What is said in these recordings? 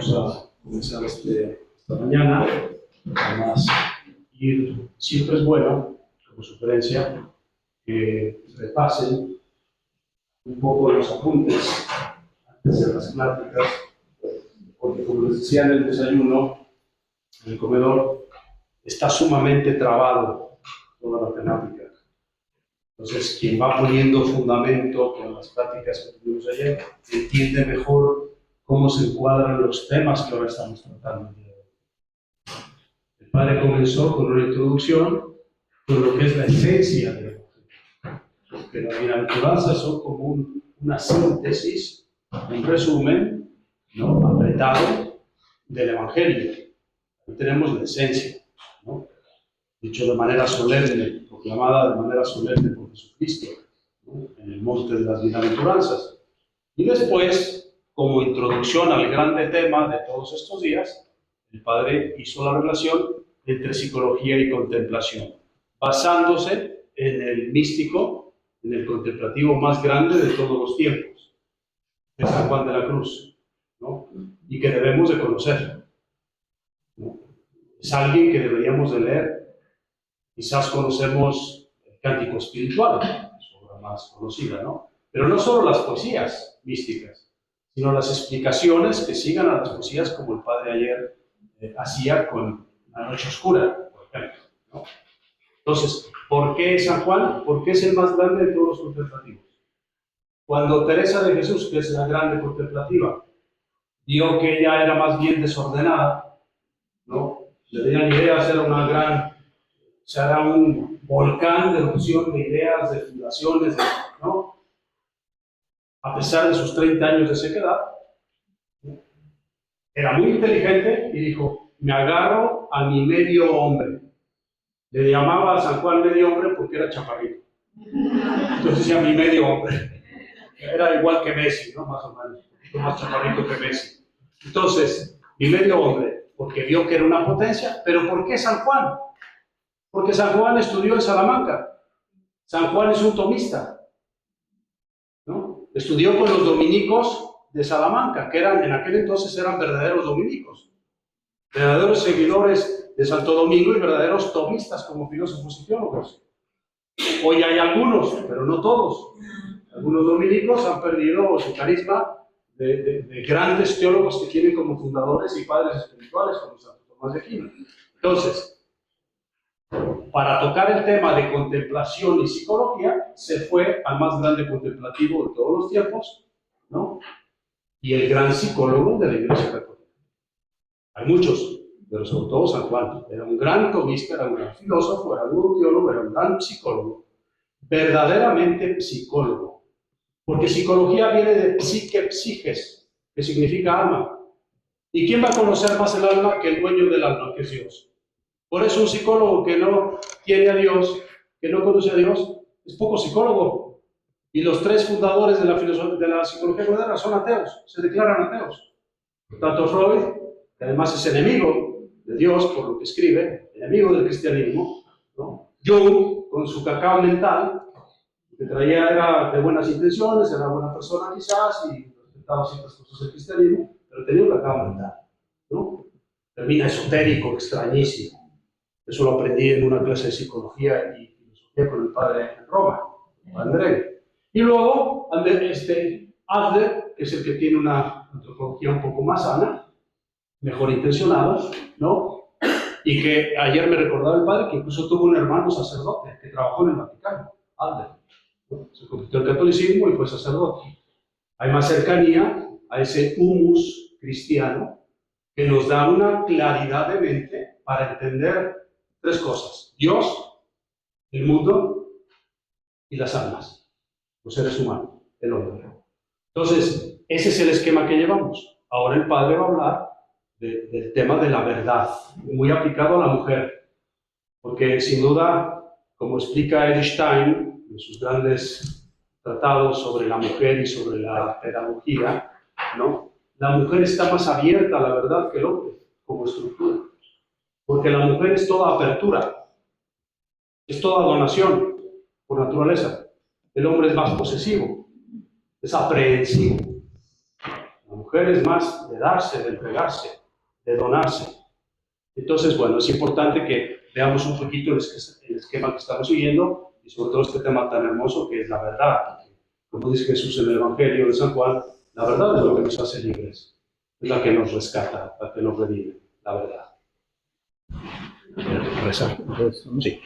vamos a comenzar esta mañana. Además, siempre es bueno, como sugerencia, que repasen un poco los apuntes antes de las pláticas, porque como les decía en el desayuno, en el comedor, está sumamente trabado toda la temática. Entonces, quien va poniendo fundamento con las pláticas que tuvimos ayer, entiende mejor cómo se encuadran los temas que ahora estamos tratando el día de hoy. El padre comenzó con una introducción con lo que es la esencia del Evangelio. Porque las bienaventuranzas son como una síntesis, un resumen, ¿no?, apretado del Evangelio. Ahí tenemos la esencia, ¿no?, dicho de manera solemne, proclamada de manera solemne por Jesucristo, ¿no?, en el monte de las bienaventuranzas. Y después, como introducción al grande tema de todos estos días, el Padre hizo la relación entre psicología y contemplación, basándose en el místico, en el contemplativo más grande de todos los tiempos, de San Juan de la Cruz, ¿no?, y que debemos de conocer, ¿no? Es alguien que deberíamos de leer. Quizás conocemos el Cántico Espiritual, su obra más conocida, ¿no? Pero no solo las poesías místicas, sino las explicaciones que sigan a las poesías, como el Padre ayer hacía con La Noche Oscura, por ejemplo, ¿no? Entonces, ¿por qué San Juan? Porque es el más grande de todos los contemplativos. Cuando Teresa de Jesús, que es la grande contemplativa, vio que ella era más bien desordenada, ¿no?, le tenían ideas, era una gran... Se hará un volcán de erupción de ideas, de fundaciones, ¿no?, a pesar de sus 30 años de sequedad, ¿no?, era muy inteligente y dijo: me agarro a mi medio hombre. Le llamaba a San Juan medio hombre porque era chaparrito. Entonces decía mi medio hombre. Era igual que Messi, ¿no?, más o menos, un poquito más chaparrito que Messi. Entonces, mi medio hombre, porque vio que era una potencia. ¿Pero por qué San Juan? Porque San Juan estudió en Salamanca. San Juan es un tomista, ¿no? Estudió con los dominicos de Salamanca, que en aquel entonces eran verdaderos dominicos, verdaderos seguidores de Santo Domingo y verdaderos tomistas como filósofos y teólogos. Hoy hay algunos, pero no todos. Algunos dominicos han perdido su carisma de grandes teólogos que tienen como fundadores y padres espirituales, como Santo Tomás de Aquino. Entonces, para tocar el tema de contemplación y psicología, se fue al más grande contemplativo de todos los tiempos, ¿no?, y el gran psicólogo de la Iglesia Católica. Hay muchos, pero sobre todo San Juan. Era un gran tomista, era un gran filósofo, era un teólogo, era un gran psicólogo. Verdaderamente psicólogo. Porque psicología viene de psique, psiques, que significa alma. ¿Y quién va a conocer más el alma que el dueño del alma, que es Dios? Por eso un psicólogo que no tiene a Dios, que no conoce a Dios, es poco psicólogo. Y los tres fundadores de la psicología moderna son ateos, se declaran ateos. Tanto Freud, que además es enemigo de Dios por lo que escribe, enemigo del cristianismo, ¿no?, Jung, con su cacao mental, que traía, era de buenas intenciones, era buena persona quizás, y respetaba ciertas cosas del cristianismo, pero tenía un cacao mental, ¿no? Termina esotérico, extrañísimo. Eso lo aprendí en una clase de psicología y filosofía con el padre en Roma, André. Y luego, Adler, que es el que tiene una antropología un poco más sana, mejor intencionada, ¿no? Y que ayer me recordaba el padre que incluso tuvo un hermano sacerdote que trabajó en el Vaticano, Adler, ¿no? Se convirtió al catolicismo y fue sacerdote. Hay más cercanía a ese humus cristiano que nos da una claridad de mente para entender tres cosas: Dios, el mundo y las almas, los seres humanos, el hombre. Entonces, ese es el esquema que llevamos. Ahora el padre va a hablar del tema de la verdad, muy aplicado a la mujer, porque sin duda, como explica Edith Stein en sus grandes tratados sobre la mujer y sobre la pedagogía, ¿no?, la mujer está más abierta a la verdad que el hombre como estructura. Porque la mujer es toda apertura, es toda donación, por naturaleza. El hombre es más posesivo, es aprehensivo. La mujer es más de darse, de entregarse, de donarse. Entonces, bueno, es importante que veamos un poquito el esquema que estamos siguiendo y sobre todo este tema tan hermoso que es la verdad. Como dice Jesús en el Evangelio de San Juan, la verdad es lo que nos hace libres, es la que nos rescata, la que nos redime, la verdad. ¿Rezar? Sí.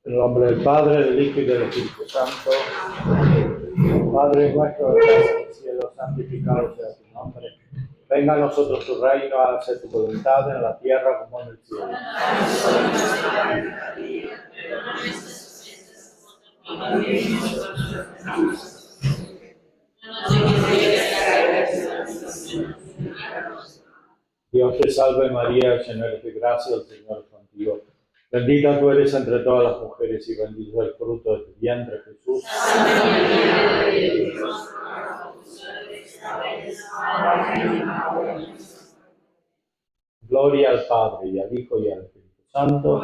En el nombre del Padre, del Hijo y del Espíritu Santo. Padre nuestro que estás en el cielo, santificado sea tu nombre. Venga a nosotros tu reino, hágase tu voluntad en la tierra como en el cielo. Dios te salve María, llena eres de gracia, el Señor es contigo. Bendita tú eres entre todas las mujeres y bendito es el fruto de tu vientre, Jesús. Gloria al Padre, y al Hijo, y al Espíritu Santo.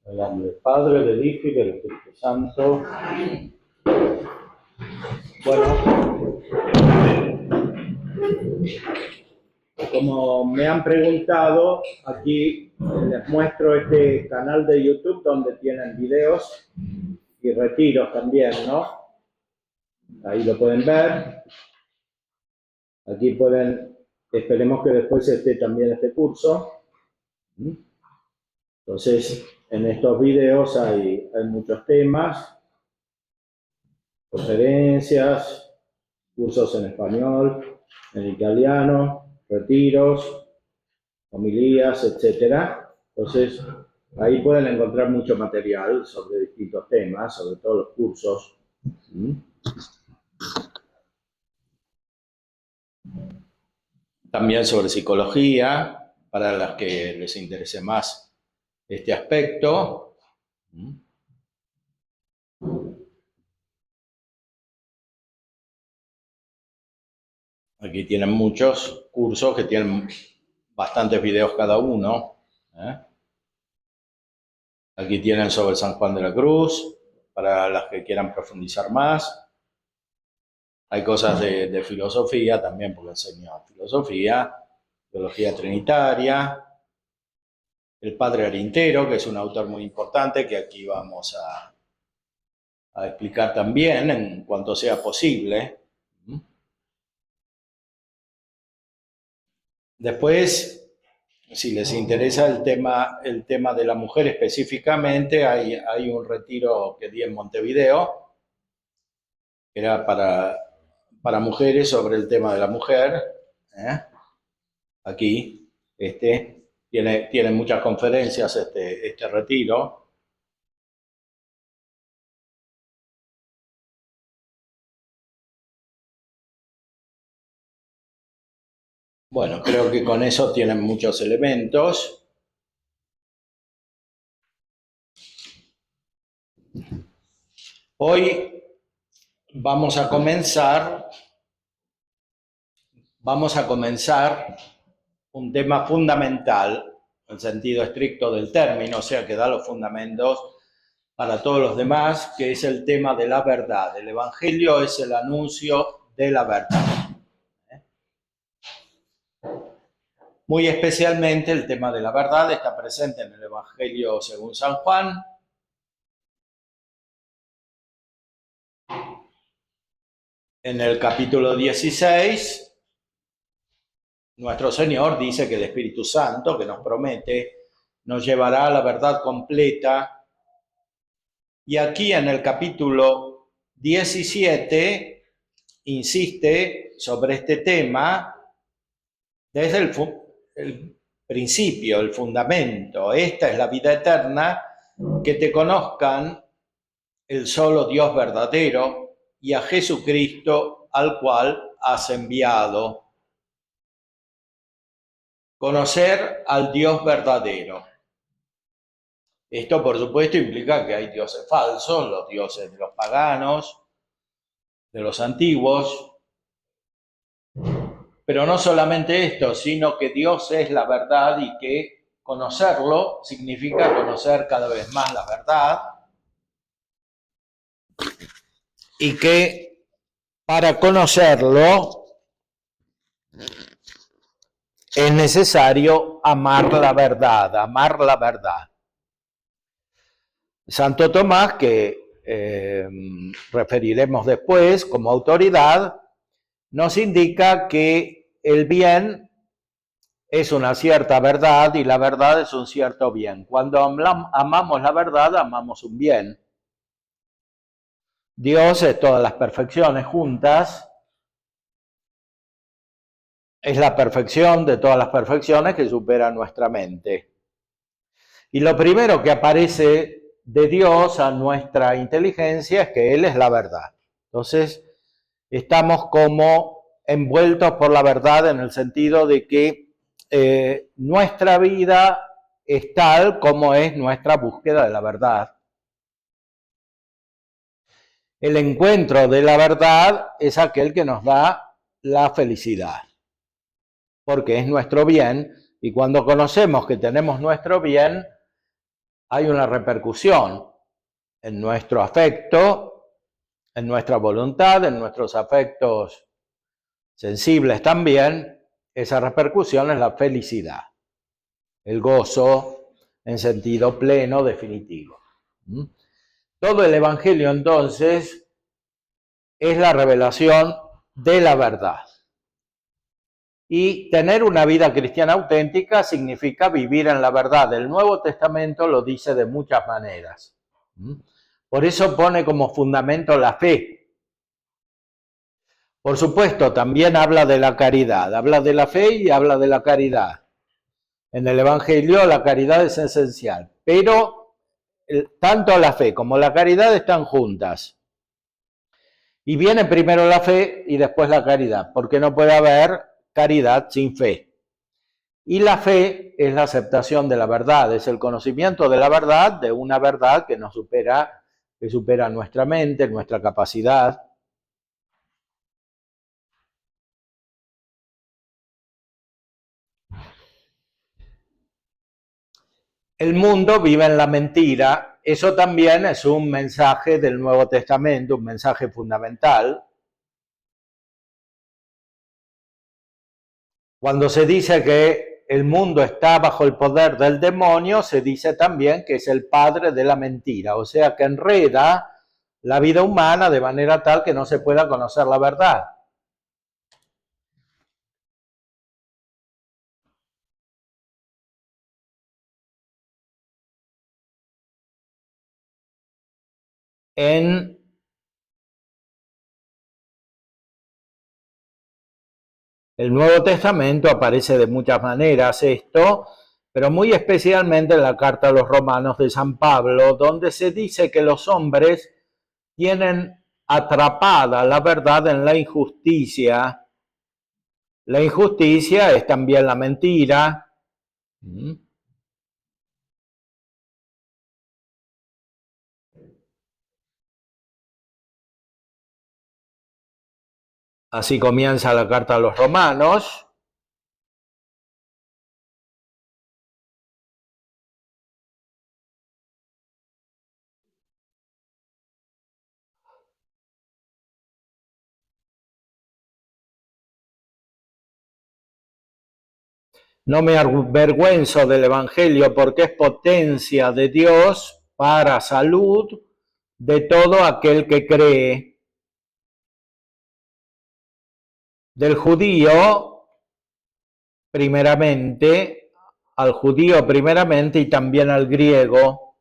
En el nombre del Padre, del Hijo y del Espíritu Santo. Bueno, como me han preguntado, aquí les muestro este canal de YouTube donde tienen videos y retiros también, ¿no? Ahí lo pueden ver. Aquí pueden, esperemos que después esté también este curso. Entonces, en estos videos hay muchos temas, conferencias, cursos en español, en italiano, retiros, homilías, etcétera. Entonces, ahí pueden encontrar mucho material sobre distintos temas, sobre todo los cursos. También sobre psicología, para las que les interese más este aspecto. Aquí tienen muchos cursos que tienen bastantes videos cada uno. Aquí tienen sobre San Juan de la Cruz, para las que quieran profundizar más. Hay cosas de filosofía también, porque enseño filosofía, teología trinitaria. El padre Arintero, que es un autor muy importante, que aquí vamos a explicar también en cuanto sea posible. Después, si les interesa el tema de la mujer específicamente, hay un retiro que di en Montevideo, que era para mujeres sobre el tema de la mujer. Aquí, tiene muchas conferencias este retiro. Bueno, creo que con eso tienen muchos elementos. Hoy vamos a comenzar un tema fundamental, en el sentido estricto del término, o sea que da los fundamentos para todos los demás, que es el tema de la verdad. El Evangelio es el anuncio de la verdad. Muy especialmente el tema de la verdad está presente en el Evangelio según San Juan. En el capítulo 16, nuestro Señor dice que el Espíritu Santo, que nos promete, nos llevará a la verdad completa. Y aquí en el capítulo 17 insiste sobre este tema desde el principio, el fundamento. Esta es la vida eterna, que te conozcan el solo Dios verdadero y a Jesucristo al cual has enviado. Conocer al Dios verdadero. Esto, por supuesto, implica que hay dioses falsos, los dioses de los paganos, de los antiguos. Pero no solamente esto, sino que Dios es la verdad y que conocerlo significa conocer cada vez más la verdad, y que para conocerlo es necesario amar la verdad, amar la verdad. Santo Tomás, que referiremos después como autoridad, nos indica que el bien es una cierta verdad y la verdad es un cierto bien. Cuando amamos la verdad, amamos un bien. Dios es todas las perfecciones juntas, es la perfección de todas las perfecciones que supera nuestra mente. Y lo primero que aparece de Dios a nuestra inteligencia es que Él es la verdad. Entonces, estamos como envueltos por la verdad en el sentido de que nuestra vida es tal como es nuestra búsqueda de la verdad. El encuentro de la verdad es aquel que nos da la felicidad, porque es nuestro bien, y cuando conocemos que tenemos nuestro bien, hay una repercusión en nuestro afecto, en nuestra voluntad, en nuestros afectos sensibles también. Esa repercusión es la felicidad, el gozo en sentido pleno, definitivo. Todo el Evangelio entonces es la revelación de la verdad. Y tener una vida cristiana auténtica significa vivir en la verdad. El Nuevo Testamento lo dice de muchas maneras. Por eso pone como fundamento la fe. Por supuesto, también habla de la caridad. Habla de la fe y habla de la caridad. En el Evangelio la caridad es esencial, pero tanto la fe como la caridad están juntas. Y viene primero la fe y después la caridad, porque no puede haber caridad sin fe. Y la fe es la aceptación de la verdad, es el conocimiento de la verdad, de una verdad que nos supera, que supera nuestra mente, nuestra capacidad. El mundo vive en la mentira. Eso también es un mensaje del Nuevo Testamento, un mensaje fundamental. Cuando se dice que el mundo está bajo el poder del demonio, se dice también que es el padre de la mentira, o sea que enreda la vida humana de manera tal que no se pueda conocer la verdad. En el Nuevo Testamento aparece de muchas maneras esto, pero muy especialmente en la carta a los Romanos de San Pablo, donde se dice que los hombres tienen atrapada la verdad en la injusticia. La injusticia es también la mentira. Así comienza la carta a los Romanos. No me avergüenzo del Evangelio porque es potencia de Dios para salud de todo aquel que cree. Del judío primeramente, al judío primeramente y también al griego,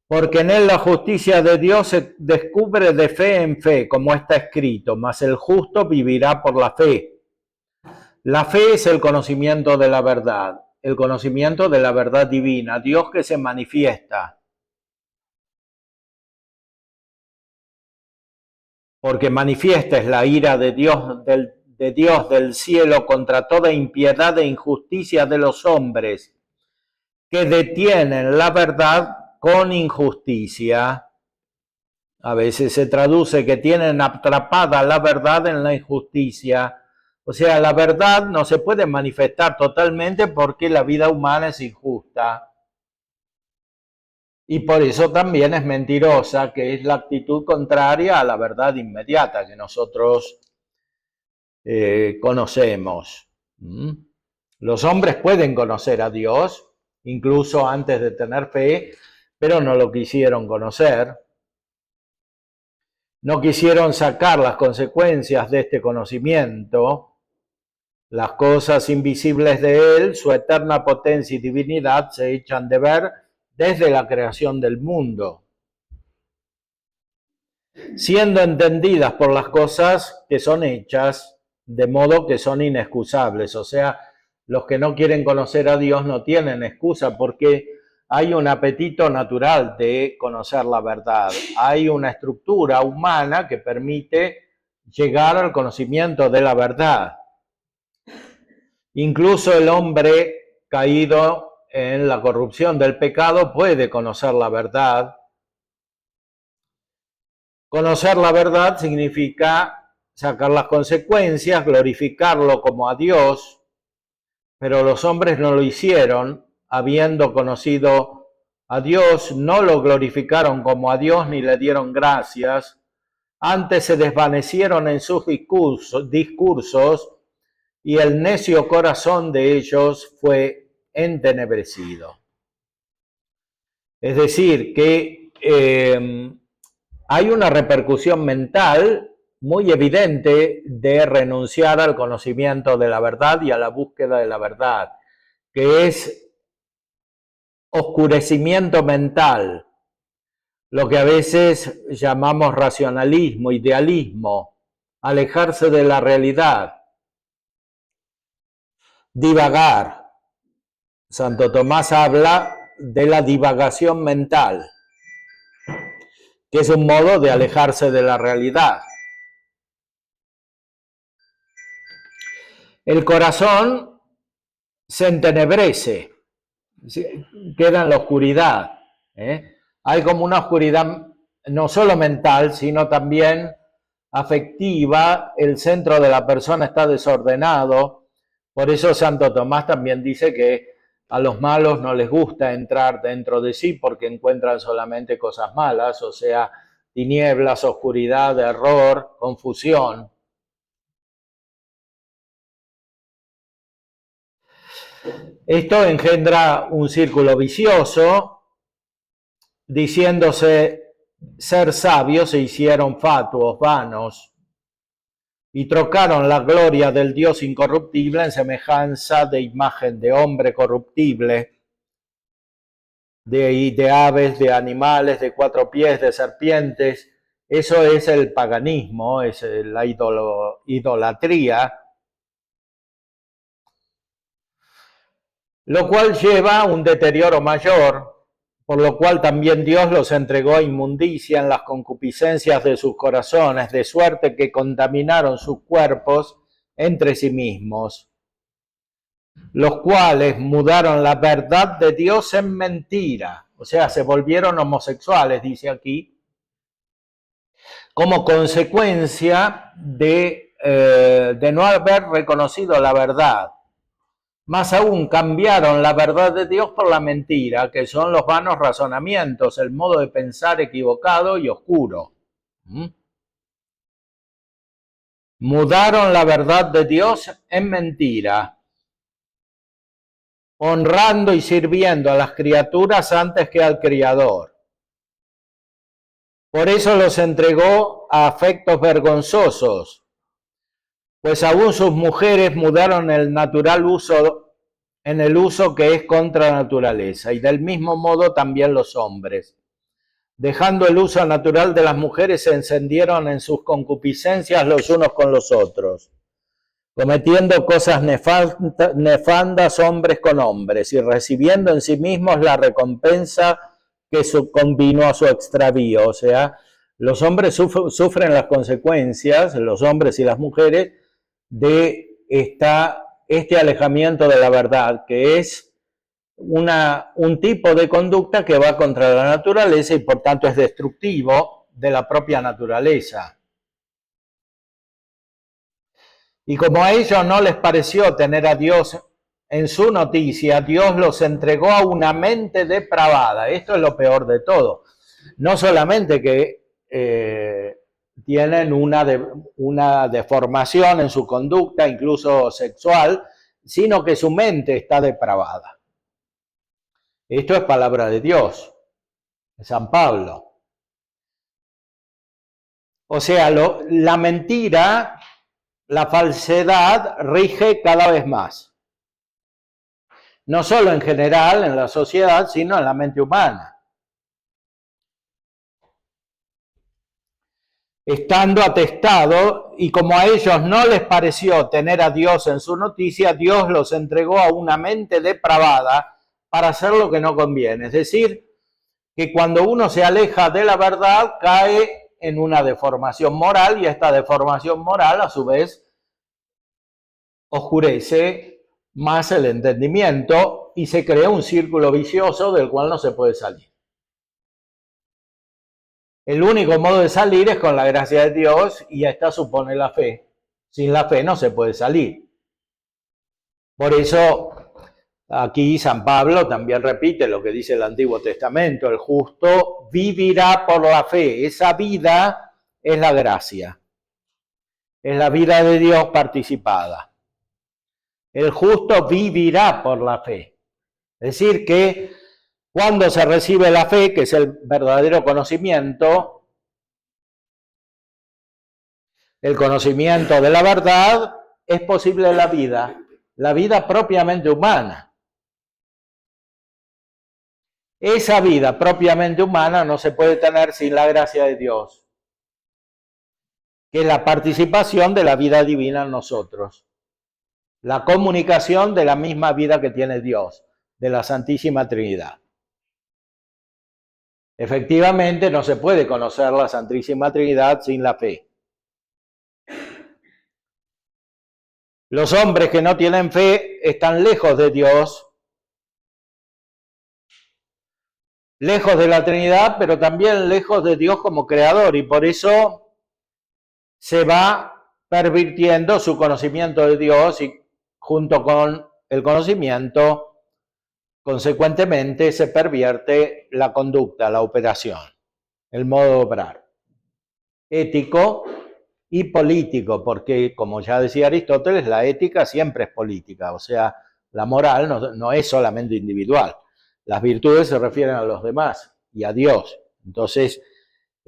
porque en él la justicia de Dios se descubre de fe en fe, como está escrito, mas el justo vivirá por la fe. La fe es el conocimiento de la verdad, el conocimiento de la verdad divina, Dios que se manifiesta. Porque manifiesta es la ira de Dios del cielo contra toda impiedad e injusticia de los hombres, que detienen la verdad con injusticia. A veces se traduce que tienen atrapada la verdad en la injusticia. O sea, la verdad no se puede manifestar totalmente porque la vida humana es injusta. Y por eso también es mentirosa, que es la actitud contraria a la verdad inmediata que nosotros conocemos. Los hombres pueden conocer a Dios, incluso antes de tener fe, pero no lo quisieron conocer. No quisieron sacar las consecuencias de este conocimiento. Las cosas invisibles de Él, su eterna potencia y divinidad, se echan de ver desde la creación del mundo, siendo entendidas por las cosas que son hechas, de modo que son inexcusables. O sea, los que no quieren conocer a Dios no tienen excusa porque hay un apetito natural de conocer la verdad. Hay una estructura humana que permite llegar al conocimiento de la verdad. Incluso el hombre caído en la corrupción del pecado puede conocer la verdad. Conocer la verdad significa sacar las consecuencias, glorificarlo como a Dios, pero los hombres no lo hicieron, habiendo conocido a Dios, no lo glorificaron como a Dios ni le dieron gracias, antes se desvanecieron en sus discursos y el necio corazón de ellos fue entenebrecido. Es decir, que hay una repercusión mental muy evidente de renunciar al conocimiento de la verdad y a la búsqueda de la verdad, que es oscurecimiento mental, lo que a veces llamamos racionalismo, idealismo, alejarse de la realidad, divagar. Santo Tomás habla de la divagación mental, que es un modo de alejarse de la realidad. El corazón se entenebrece, queda en la oscuridad. Hay como una oscuridad no solo mental, sino también afectiva. El centro de la persona está desordenado. Por eso Santo Tomás también dice que a los malos no les gusta entrar dentro de sí porque encuentran solamente cosas malas, o sea, tinieblas, oscuridad, error, confusión. Esto engendra un círculo vicioso. Diciéndose ser sabios, se hicieron fatuos, vanos, y trocaron la gloria del Dios incorruptible en semejanza de imagen de hombre corruptible, de aves, de animales, de 4 pies, de serpientes. Eso es el paganismo, es la idolatría, lo cual lleva a un deterioro mayor, por lo cual también Dios los entregó a inmundicia en las concupiscencias de sus corazones, de suerte que contaminaron sus cuerpos entre sí mismos, los cuales mudaron la verdad de Dios en mentira, o sea, se volvieron homosexuales, dice aquí, como consecuencia de no haber reconocido la verdad. Más aún, cambiaron la verdad de Dios por la mentira, que son los vanos razonamientos, el modo de pensar equivocado y oscuro. Mudaron la verdad de Dios en mentira, honrando y sirviendo a las criaturas antes que al Criador. Por eso los entregó a afectos vergonzosos, pues aún sus mujeres mudaron el natural uso en el uso que es contra la naturaleza, y del mismo modo también los hombres. Dejando el uso natural de las mujeres, se encendieron en sus concupiscencias los unos con los otros, cometiendo cosas nefandas hombres con hombres, y recibiendo en sí mismos la recompensa que convino a su extravío. O sea, los hombres sufren las consecuencias, los hombres y las mujeres, de este alejamiento de la verdad, que es un tipo de conducta que va contra la naturaleza y por tanto es destructivo de la propia naturaleza. Y como a ellos no les pareció tener a Dios en su noticia, Dios los entregó a una mente depravada. Esto es lo peor de todo. No solamente que tienen una deformación en su conducta, incluso sexual, sino que su mente está depravada. Esto es palabra de Dios, de San Pablo. O sea, la mentira, la falsedad rige cada vez más. No solo en general en la sociedad, sino en la mente humana. Estando atestado, y como a ellos no les pareció tener a Dios en su noticia, Dios los entregó a una mente depravada para hacer lo que no conviene. Es decir, que cuando uno se aleja de la verdad, cae en una deformación moral, y esta deformación moral, a su vez, oscurece más el entendimiento y se crea un círculo vicioso del cual no se puede salir. El único modo de salir es con la gracia de Dios, y esta supone la fe. Sin la fe no se puede salir. Por eso aquí San Pablo también repite lo que dice el Antiguo Testamento: el justo vivirá por la fe. Esa vida es la gracia. Es la vida de Dios participada. El justo vivirá por la fe. Es decir, que cuando se recibe la fe, que es el verdadero conocimiento, el conocimiento de la verdad, es posible la vida propiamente humana. Esa vida propiamente humana no se puede tener sin la gracia de Dios, que es la participación de la vida divina en nosotros, la comunicación de la misma vida que tiene Dios, de la Santísima Trinidad. Efectivamente, no se puede conocer la Santísima Trinidad sin la fe. Los hombres que no tienen fe están lejos de Dios, lejos de la Trinidad, pero también lejos de Dios como creador, y por eso se va pervirtiendo su conocimiento de Dios, y junto con el conocimiento, consecuentemente, se pervierte la conducta, la operación, el modo de obrar, ético y político, porque, como ya decía Aristóteles, la ética siempre es política, o sea, la moral no es solamente individual. Las virtudes se refieren a los demás y a Dios. Entonces,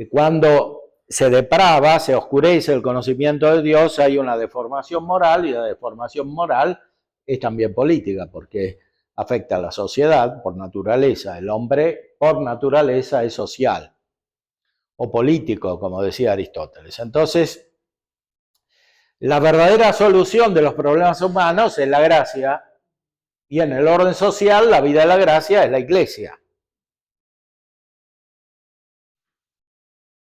cuando se deprava, se oscurece el conocimiento de Dios, hay una deformación moral, y la deformación moral es también política, porque afecta a la sociedad por naturaleza. El hombre por naturaleza es social o político, como decía Aristóteles. Entonces, la verdadera solución de los problemas humanos es la gracia, y en el orden social la vida de la gracia es la Iglesia.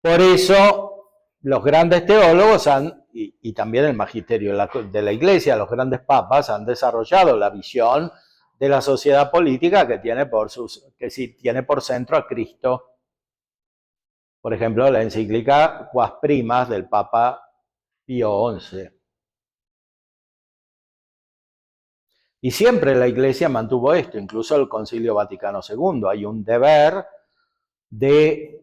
Por eso los grandes teólogos y también el magisterio de la Iglesia, los grandes papas, han desarrollado la visión de la sociedad política que tiene por centro a Cristo. Por ejemplo, la encíclica Quas Primas del Papa Pío XI. Y siempre la Iglesia mantuvo esto, incluso el Concilio Vaticano II. Hay un deber de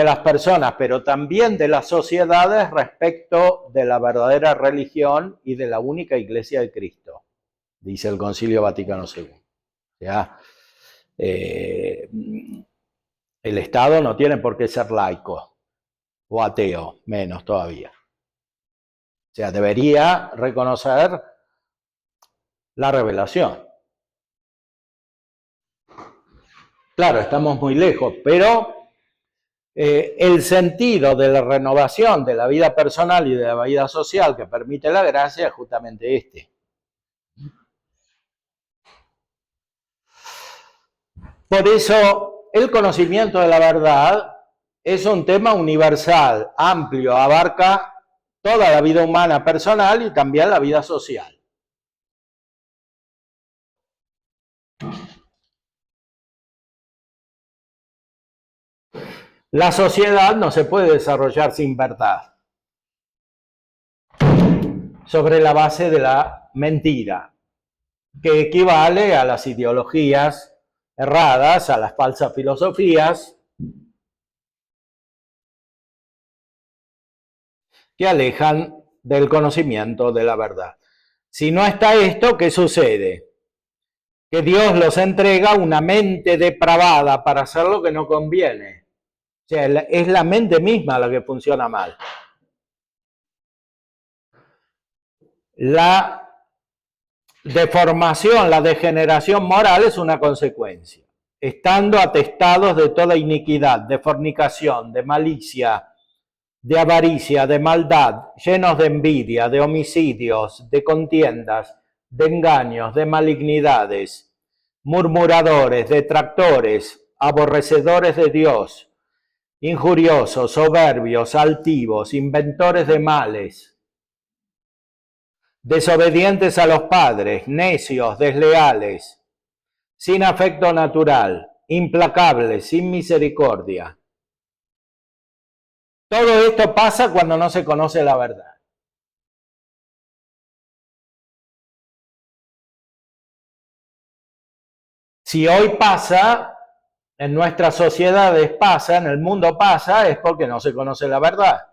las personas, pero también de las sociedades, respecto de la verdadera religión y de la única Iglesia de Cristo, dice el Concilio Vaticano II. O sea, el Estado no tiene por qué ser laico o ateo, menos todavía. O sea, debería reconocer la revelación. Claro, estamos muy lejos, pero el sentido de la renovación de la vida personal y de la vida social que permite la gracia es justamente este. Por eso, el conocimiento de la verdad es un tema universal, amplio, abarca toda la vida humana personal y también la vida social. La sociedad no se puede desarrollar sin verdad. sobre la base de la mentira, que equivale a las ideologías erradas, a las falsas filosofías que alejan del conocimiento de la verdad. Si no está esto, ¿qué sucede? Que Dios los entrega una mente depravada para hacer lo que no conviene. O sea, es la mente misma la que funciona mal. La deformación, la degeneración moral es una consecuencia. Estando atestados de toda iniquidad, de fornicación, de malicia, de avaricia, de maldad, llenos de envidia, de homicidios, de contiendas, de engaños, de malignidades, murmuradores, detractores, aborrecedores de Dios, injuriosos, soberbios, altivos, inventores de males, desobedientes a los padres, necios, desleales, sin afecto natural, implacables, sin misericordia. Todo esto pasa cuando no se conoce la verdad. Si hoy pasa, en nuestras sociedades pasa, en el mundo pasa, es porque no se conoce la verdad.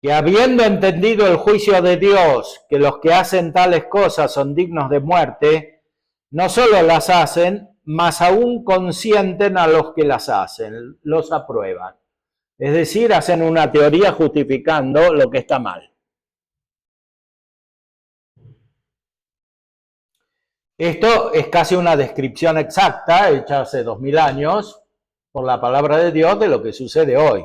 Que habiendo entendido el juicio de Dios, que los que hacen tales cosas son dignos de muerte, no solo las hacen, mas aún consienten a los que las hacen, los aprueban. Es decir, hacen una teoría justificando lo que está mal. Esto es casi una descripción exacta, hecha hace 2000 años, por la palabra de Dios, de lo que sucede hoy.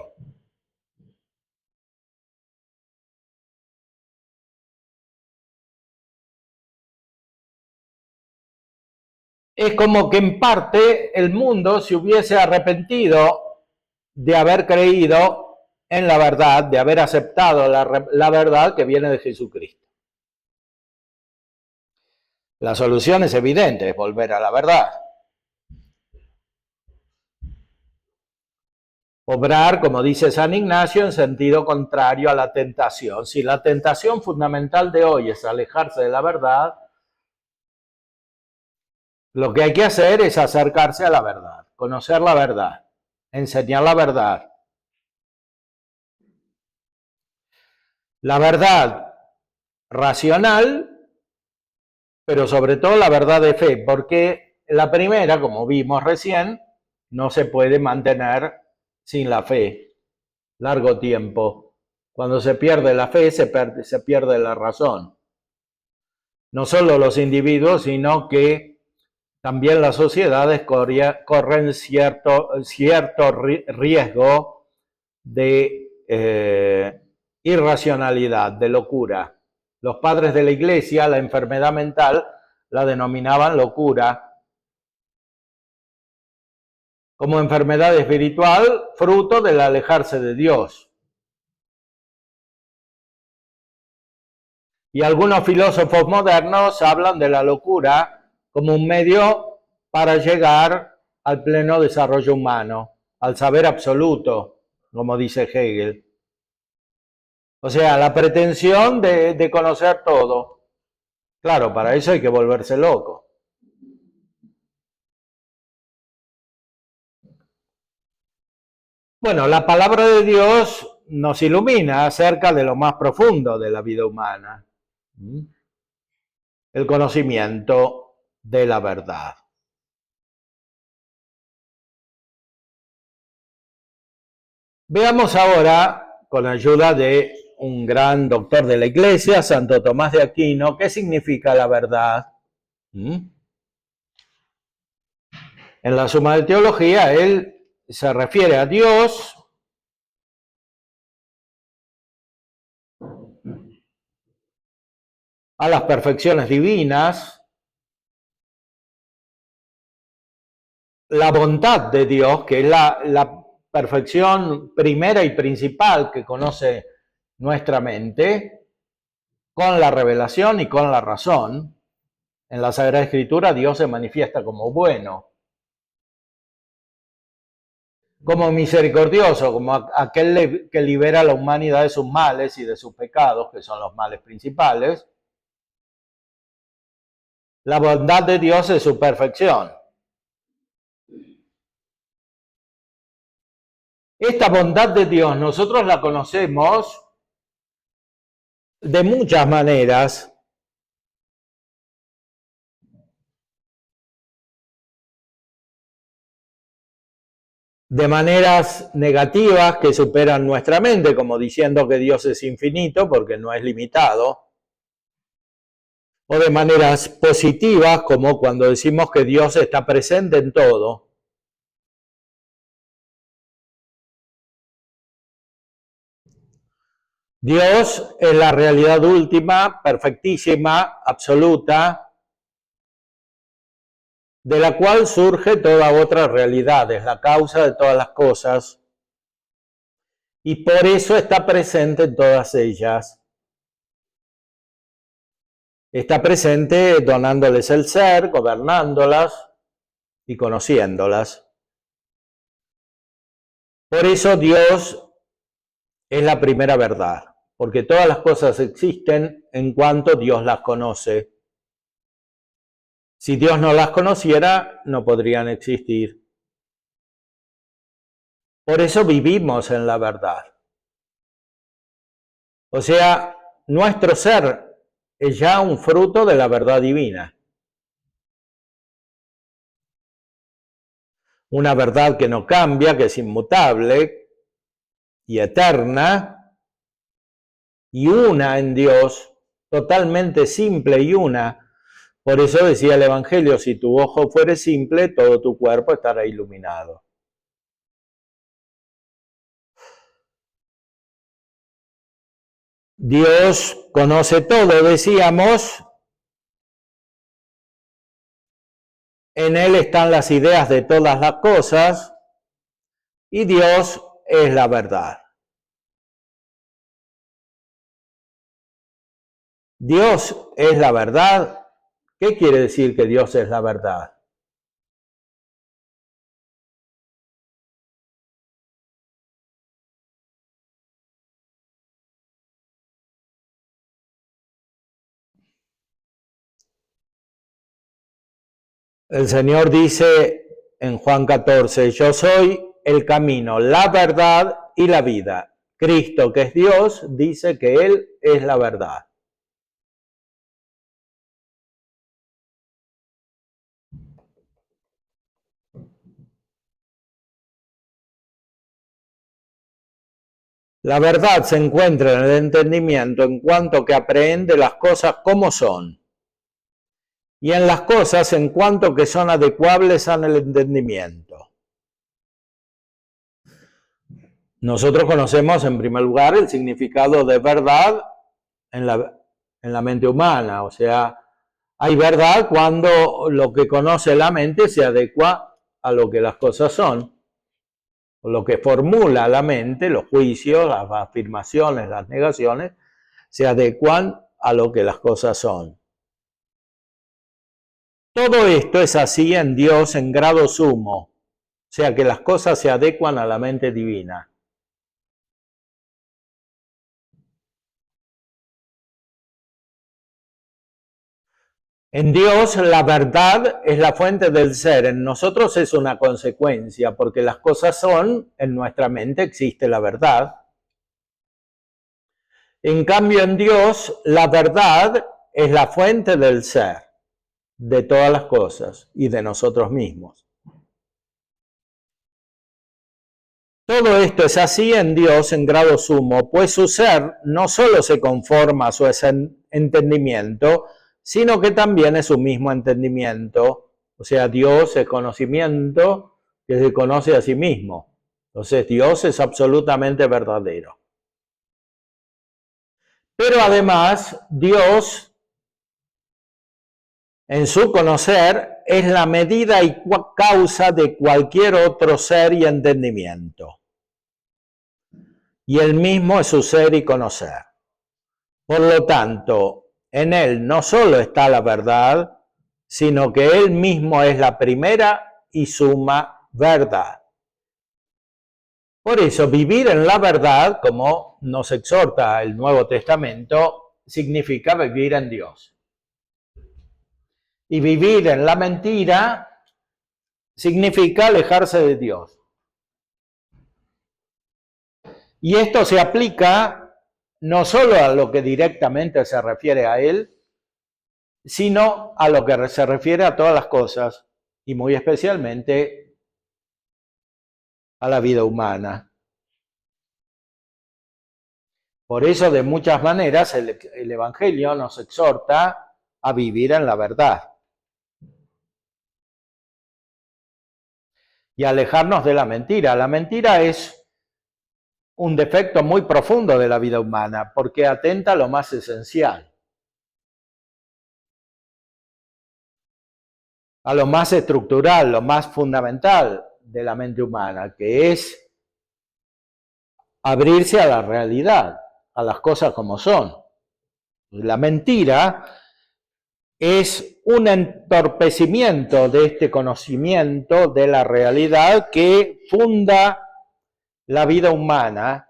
Es como que en parte el mundo se hubiese arrepentido de haber creído en la verdad, de haber aceptado la verdad que viene de Jesucristo. La solución es evidente, es volver a la verdad. Obrar, como dice San Ignacio, en sentido contrario a la tentación. Si la tentación fundamental de hoy es alejarse de la verdad, lo que hay que hacer es acercarse a la verdad, conocer la verdad, enseñar la verdad. La verdad racional, pero sobre todo la verdad de fe, porque la primera, como vimos recién, no se puede mantener sin la fe largo tiempo. Cuando se pierde la fe, se pierde la razón. No solo los individuos, sino que también las sociedades corren cierto riesgo de irracionalidad, de locura. Los padres de la Iglesia, la enfermedad mental, la denominaban locura como enfermedad espiritual, fruto del alejarse de Dios. Y algunos filósofos modernos hablan de la locura como un medio para llegar al pleno desarrollo humano, al saber absoluto, como dice Hegel. O sea, la pretensión de conocer todo. Claro, para eso hay que volverse loco. Bueno, la palabra de Dios nos ilumina acerca de lo más profundo de la vida humana. El conocimiento de la verdad. Veamos ahora, con la ayuda de un gran doctor de la Iglesia, Santo Tomás de Aquino, qué significa la verdad. En la Suma de Teología, él se refiere a Dios a las perfecciones divinas, la bondad de Dios, que es la perfección primera y principal que conoce nuestra mente, con la revelación y con la razón. En la Sagrada Escritura Dios se manifiesta como bueno. como misericordioso, como aquel que libera a la humanidad de sus males y de sus pecados, que son los males principales. La bondad de Dios es su perfección. Esta bondad de Dios nosotros la conocemos de muchas maneras. De maneras negativas que superan nuestra mente, como diciendo que Dios es infinito porque no es limitado, o de maneras positivas, como cuando decimos que Dios está presente en todo. Dios es la realidad última, perfectísima, absoluta, de la cual surge toda otra realidad, es la causa de todas las cosas, y por eso está presente en todas ellas. Está presente donándoles el ser, gobernándolas y conociéndolas. Por eso Dios es la primera verdad, porque todas las cosas existen en cuanto Dios las conoce. Si Dios no las conociera, no podrían existir. Por eso vivimos en la verdad. O sea, nuestro ser es ya un fruto de la verdad divina. Una verdad que no cambia, que es inmutable y eterna, y una en Dios, totalmente simple y una. Por eso decía el Evangelio, si tu ojo fuere simple, todo tu cuerpo estará iluminado. Dios conoce todo, decíamos. En Él están las ideas de todas las cosas y Dios es la verdad. Dios es la verdad. ¿Qué quiere decir que Dios es la verdad? El Señor dice en Juan 14, yo soy el camino, la verdad y la vida. Cristo, que es Dios, dice que Él es la verdad. La verdad se encuentra en el entendimiento en cuanto que aprehende las cosas como son, y en las cosas en cuanto que son adecuables al entendimiento. Nosotros conocemos en primer lugar el significado de verdad en la mente humana, o sea, hay verdad cuando lo que conoce la mente se adecua a lo que las cosas son, o lo que formula la mente, los juicios, las afirmaciones, las negaciones, se adecuan a lo que las cosas son. Todo esto es así en Dios en grado sumo, o sea que las cosas se adecuan a la mente divina. En Dios la verdad es la fuente del ser, en nosotros es una consecuencia, porque las cosas son, en nuestra mente existe la verdad. En cambio en Dios la verdad es la fuente del ser, de todas las cosas y de nosotros mismos. Todo esto es así en Dios en grado sumo, pues su ser no solo se conforma a su entendimiento, sino que también es su mismo entendimiento. O sea, Dios es conocimiento que se conoce a sí mismo. Entonces, Dios es absolutamente verdadero. Pero además, Dios, en su conocer, es la medida y causa de cualquier otro ser y entendimiento. Y Él mismo es su ser y conocer. Por lo tanto, en Él no solo está la verdad, sino que Él mismo es la primera y suma verdad. Por eso, vivir en la verdad, como nos exhorta el Nuevo Testamento, significa vivir en Dios. Y vivir en la mentira significa alejarse de Dios. Y esto se aplica no solo a lo que directamente se refiere a Él, sino a lo que se refiere a todas las cosas, y muy especialmente a la vida humana. Por eso, de muchas maneras, el Evangelio nos exhorta a vivir en la verdad y alejarnos de la mentira. La mentira es un defecto muy profundo de la vida humana porque atenta a lo más esencial, a lo más estructural, lo más fundamental de la mente humana, que es abrirse a la realidad, a las cosas como son. La mentira es un entorpecimiento de este conocimiento de la realidad que funda la vida humana,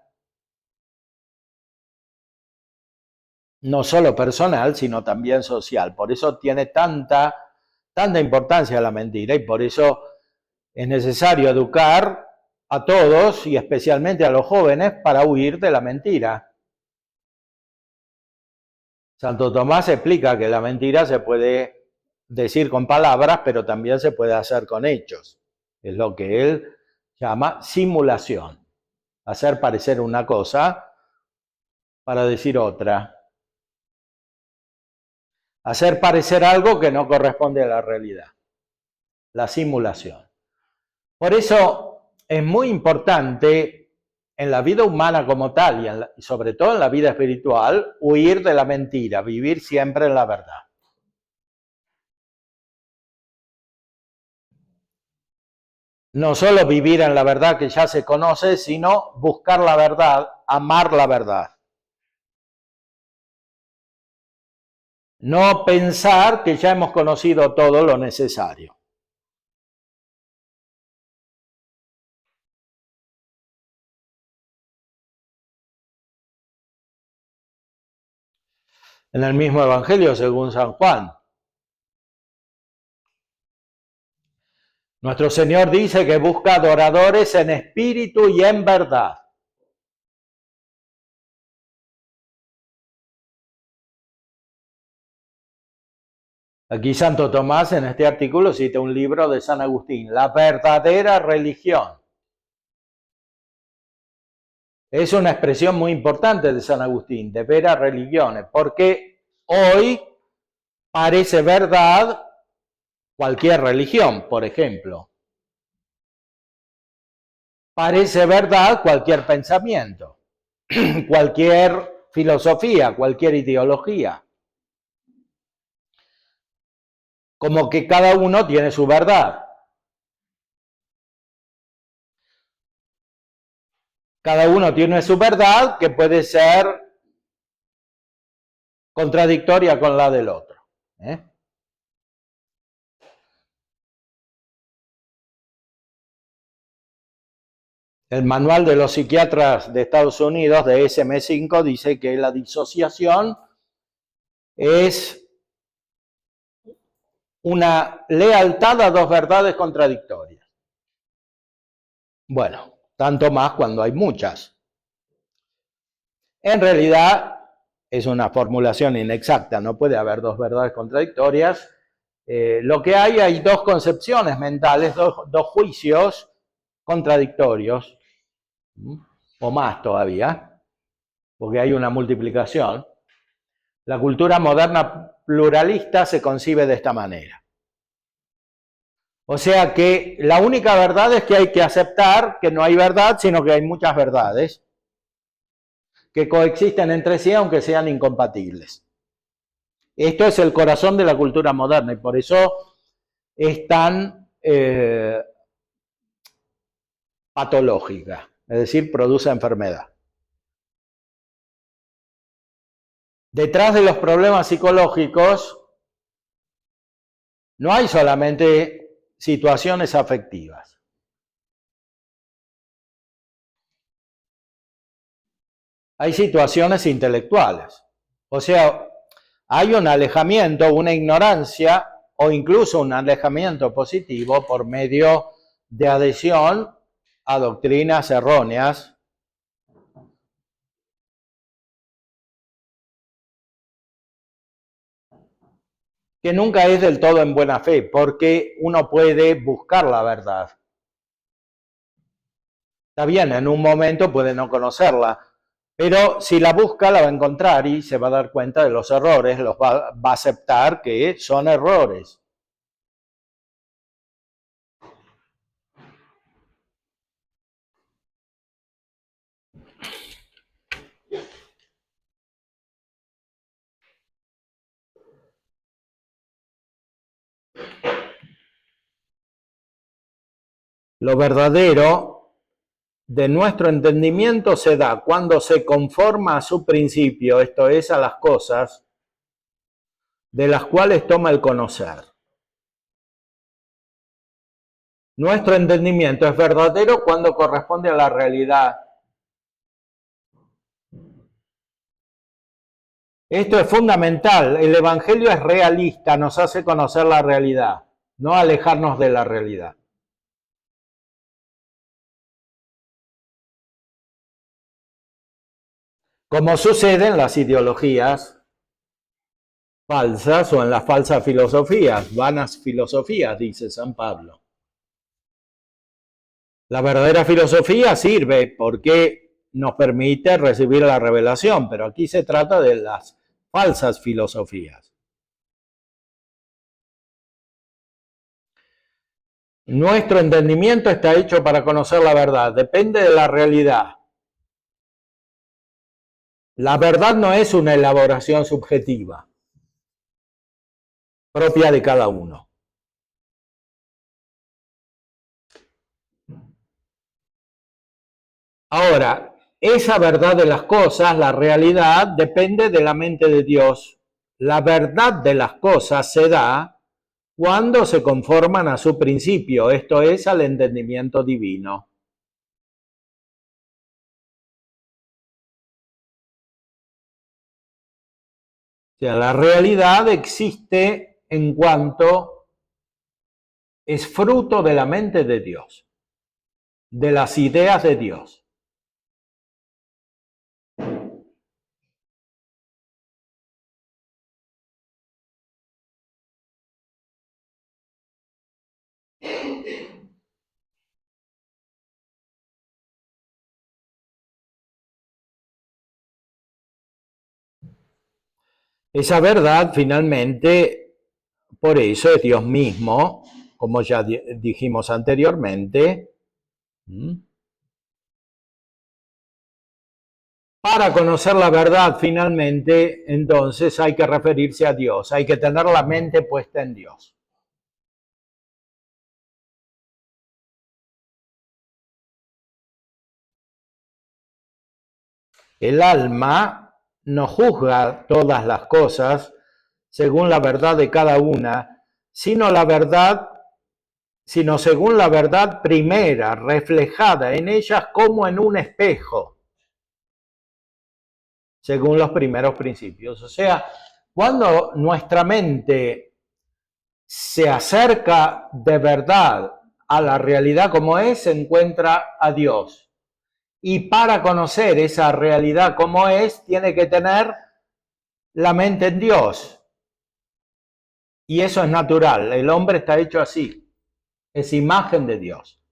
no solo personal, sino también social. Por eso tiene tanta importancia la mentira y por eso es necesario educar a todos y especialmente a los jóvenes para huir de la mentira. Santo Tomás explica que la mentira se puede decir con palabras, pero también se puede hacer con hechos. Es lo que él llama simulación. Hacer parecer una cosa para decir otra. Hacer parecer algo que no corresponde a la realidad. La simulación. Por eso es muy importante en la vida humana como tal y sobre todo en la vida espiritual, huir de la mentira, vivir siempre en la verdad. No solo vivir en la verdad que ya se conoce, sino buscar la verdad, amar la verdad. No pensar que ya hemos conocido todo lo necesario. En el mismo Evangelio, según San Juan, nuestro Señor dice que busca adoradores en espíritu y en verdad. Aquí Santo Tomás en este artículo cita un libro de San Agustín, La verdadera religión. Es una expresión muy importante de San Agustín, de vera religiones, porque hoy parece verdad cualquier religión, por ejemplo. Parece verdad cualquier pensamiento, cualquier filosofía, cualquier ideología. Como que cada uno tiene su verdad. Cada uno tiene su verdad que puede ser contradictoria con la del otro. El manual de los psiquiatras de Estados Unidos, de DSM-5, dice que la disociación es una lealtad a dos verdades contradictorias. Bueno, tanto más cuando hay muchas. En realidad es una formulación inexacta, no puede haber dos verdades contradictorias. Lo que hay dos concepciones mentales, dos juicios contradictorios, o más todavía, porque hay una multiplicación. La cultura moderna pluralista se concibe de esta manera. O sea que la única verdad es que hay que aceptar que no hay verdad, sino que hay muchas verdades que coexisten entre sí aunque sean incompatibles. Esto es el corazón de la cultura moderna y por eso es tan patológica, es decir, produce enfermedad. Detrás de los problemas psicológicos no hay solamente situaciones afectivas. hay situaciones intelectuales. O sea, hay un alejamiento, una ignorancia o incluso un alejamiento positivo por medio de adhesión a doctrinas erróneas que nunca es del todo en buena fe, porque uno puede buscar la verdad. Está bien, en un momento puede no conocerla, pero si la busca la va a encontrar y se va a dar cuenta de los errores, los va a aceptar que son errores. Lo verdadero de nuestro entendimiento se da cuando se conforma a su principio, esto es, a las cosas de las cuales toma el conocer. Nuestro entendimiento es verdadero cuando corresponde a la realidad. Esto es fundamental. El Evangelio es realista, nos hace conocer la realidad, no alejarnos de la realidad. Como sucede en las ideologías falsas o en las falsas filosofías, vanas filosofías, dice San Pablo. La verdadera filosofía sirve porque nos permite recibir la revelación, pero aquí se trata de las falsas filosofías. Nuestro entendimiento está hecho para conocer la verdad, depende de la realidad. La verdad no es una elaboración subjetiva, propia de cada uno. Ahora, esa verdad de las cosas, la realidad, depende de la mente de Dios. La verdad de las cosas se da cuando se conforman a su principio, esto es, al entendimiento divino. O sea, la realidad existe en cuanto es fruto de la mente de Dios, de las ideas de Dios. Esa verdad finalmente, por eso es Dios mismo, como ya dijimos anteriormente. Para conocer la verdad finalmente, entonces hay que referirse a Dios, hay que tener la mente puesta en Dios. El alma no juzga todas las cosas según la verdad de cada una, sino según la verdad primera, reflejada en ellas como en un espejo, según los primeros principios. O sea, cuando nuestra mente se acerca de verdad a la realidad como es, se encuentra a Dios. Y para conocer esa realidad como es, tiene que tener la mente en Dios. Y eso es natural. El hombre está hecho así. Es imagen de Dios.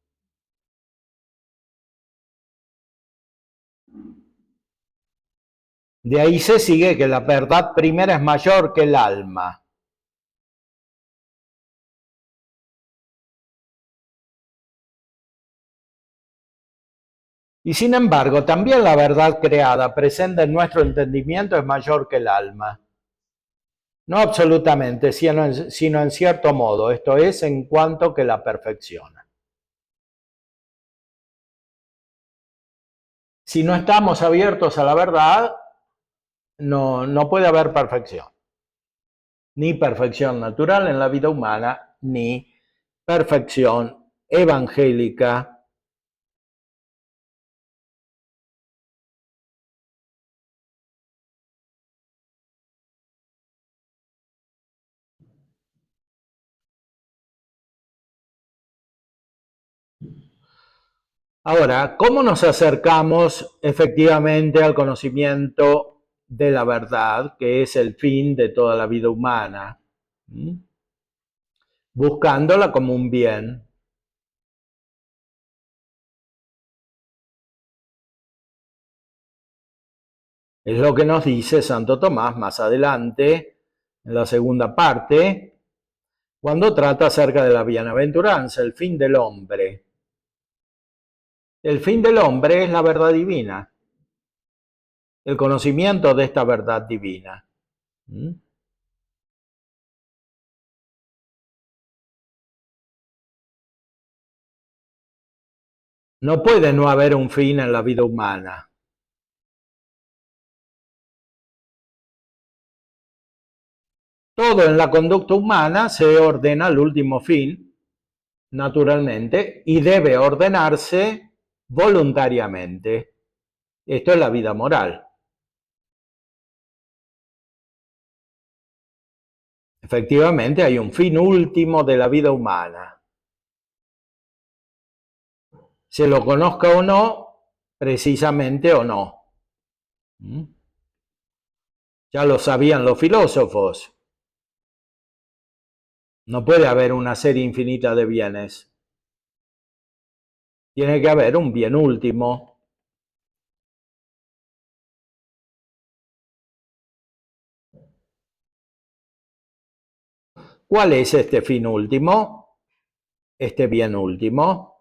De ahí se sigue que la verdad primera es mayor que el alma. Y sin embargo, también la verdad creada presente en nuestro entendimiento es mayor que el alma. No absolutamente, sino en cierto modo, esto es, en cuanto que la perfecciona. Si no estamos abiertos a la verdad, no puede haber perfección. Ni perfección natural en la vida humana, ni perfección evangélica Ahora, ¿cómo nos acercamos efectivamente al conocimiento de la verdad, que es el fin de toda la vida humana? ¿Mm? Buscándola como un bien. Es lo que nos dice Santo Tomás más adelante, en la segunda parte, cuando trata acerca de la bienaventuranza, el fin del hombre. El fin del hombre es la verdad divina, el conocimiento de esta verdad divina. ¿Mm? No puede no haber un fin en la vida humana. Todo en la conducta humana se ordena al último fin, naturalmente, y debe ordenarse voluntariamente. Esto es la vida moral. Efectivamente, hay un fin último de la vida humana. Se lo conozca o no, precisamente o no. Ya lo sabían los filósofos. No puede haber una serie infinita de bienes. Tiene que haber un bien último. ¿Cuál es este fin último? Este bien último.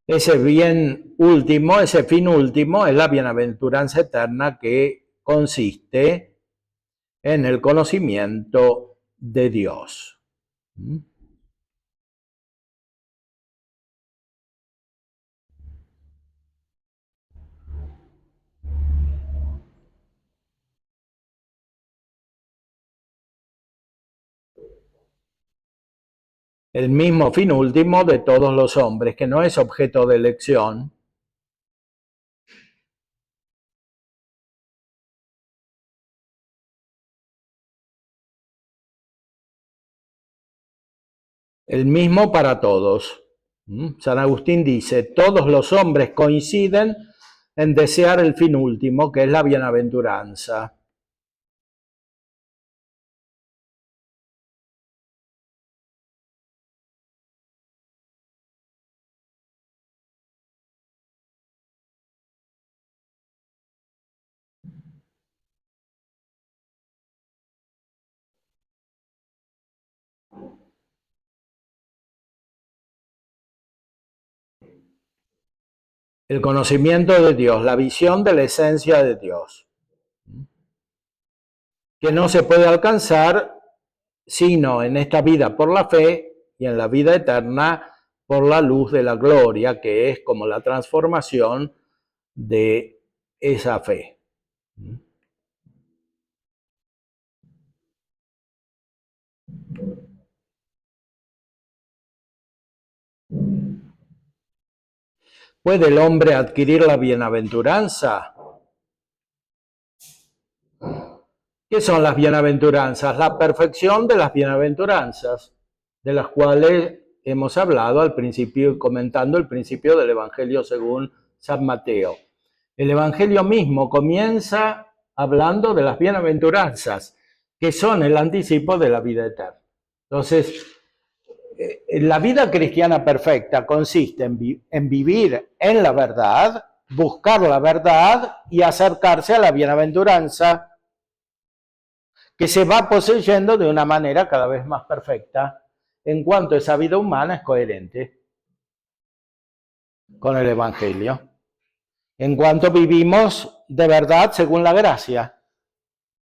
Ese bien último, ese fin último es la bienaventuranza eterna que consiste en el conocimiento de Dios. El mismo fin último de todos los hombres, que no es objeto de elección. El mismo para todos. San Agustín dice, todos los hombres coinciden en desear el fin último, que es la bienaventuranza. El conocimiento de Dios, la visión de la esencia de Dios, que no se puede alcanzar sino en esta vida por la fe y en la vida eterna por la luz de la gloria, que es como la transformación de esa fe. ¿Puede el hombre adquirir la bienaventuranza? ¿Qué son las bienaventuranzas? La perfección de las bienaventuranzas, de las cuales hemos hablado al principio, comentando el principio del Evangelio según San Mateo. El Evangelio mismo comienza hablando de las bienaventuranzas, que son el anticipo de la vida eterna. Entonces, la vida cristiana perfecta consiste en vivir en la verdad, buscar la verdad y acercarse a la bienaventuranza, que se va poseyendo de una manera cada vez más perfecta en cuanto esa vida humana es coherente con el Evangelio, en cuanto vivimos de verdad según la gracia,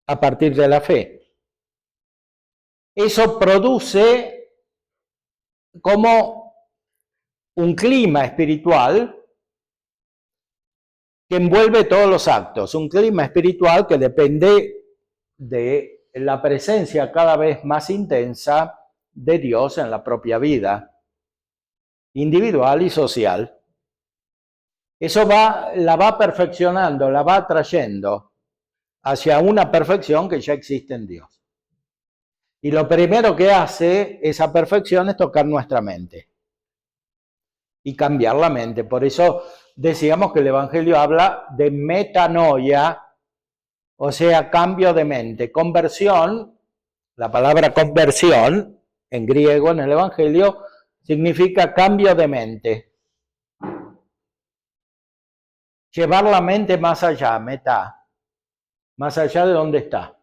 a partir de la fe. Eso produce como un clima espiritual que envuelve todos los actos, un clima espiritual que depende de la presencia cada vez más intensa de Dios en la propia vida. individual y social. Eso la va perfeccionando, la va trayendo hacia una perfección que ya existe en Dios. Y lo primero que hace esa perfección es tocar nuestra mente y cambiar la mente. Por eso decíamos que el Evangelio habla de metanoia, o sea, cambio de mente. Conversión, la palabra conversión en griego en el Evangelio significa cambio de mente. Llevar la mente más allá, meta, más allá de donde está.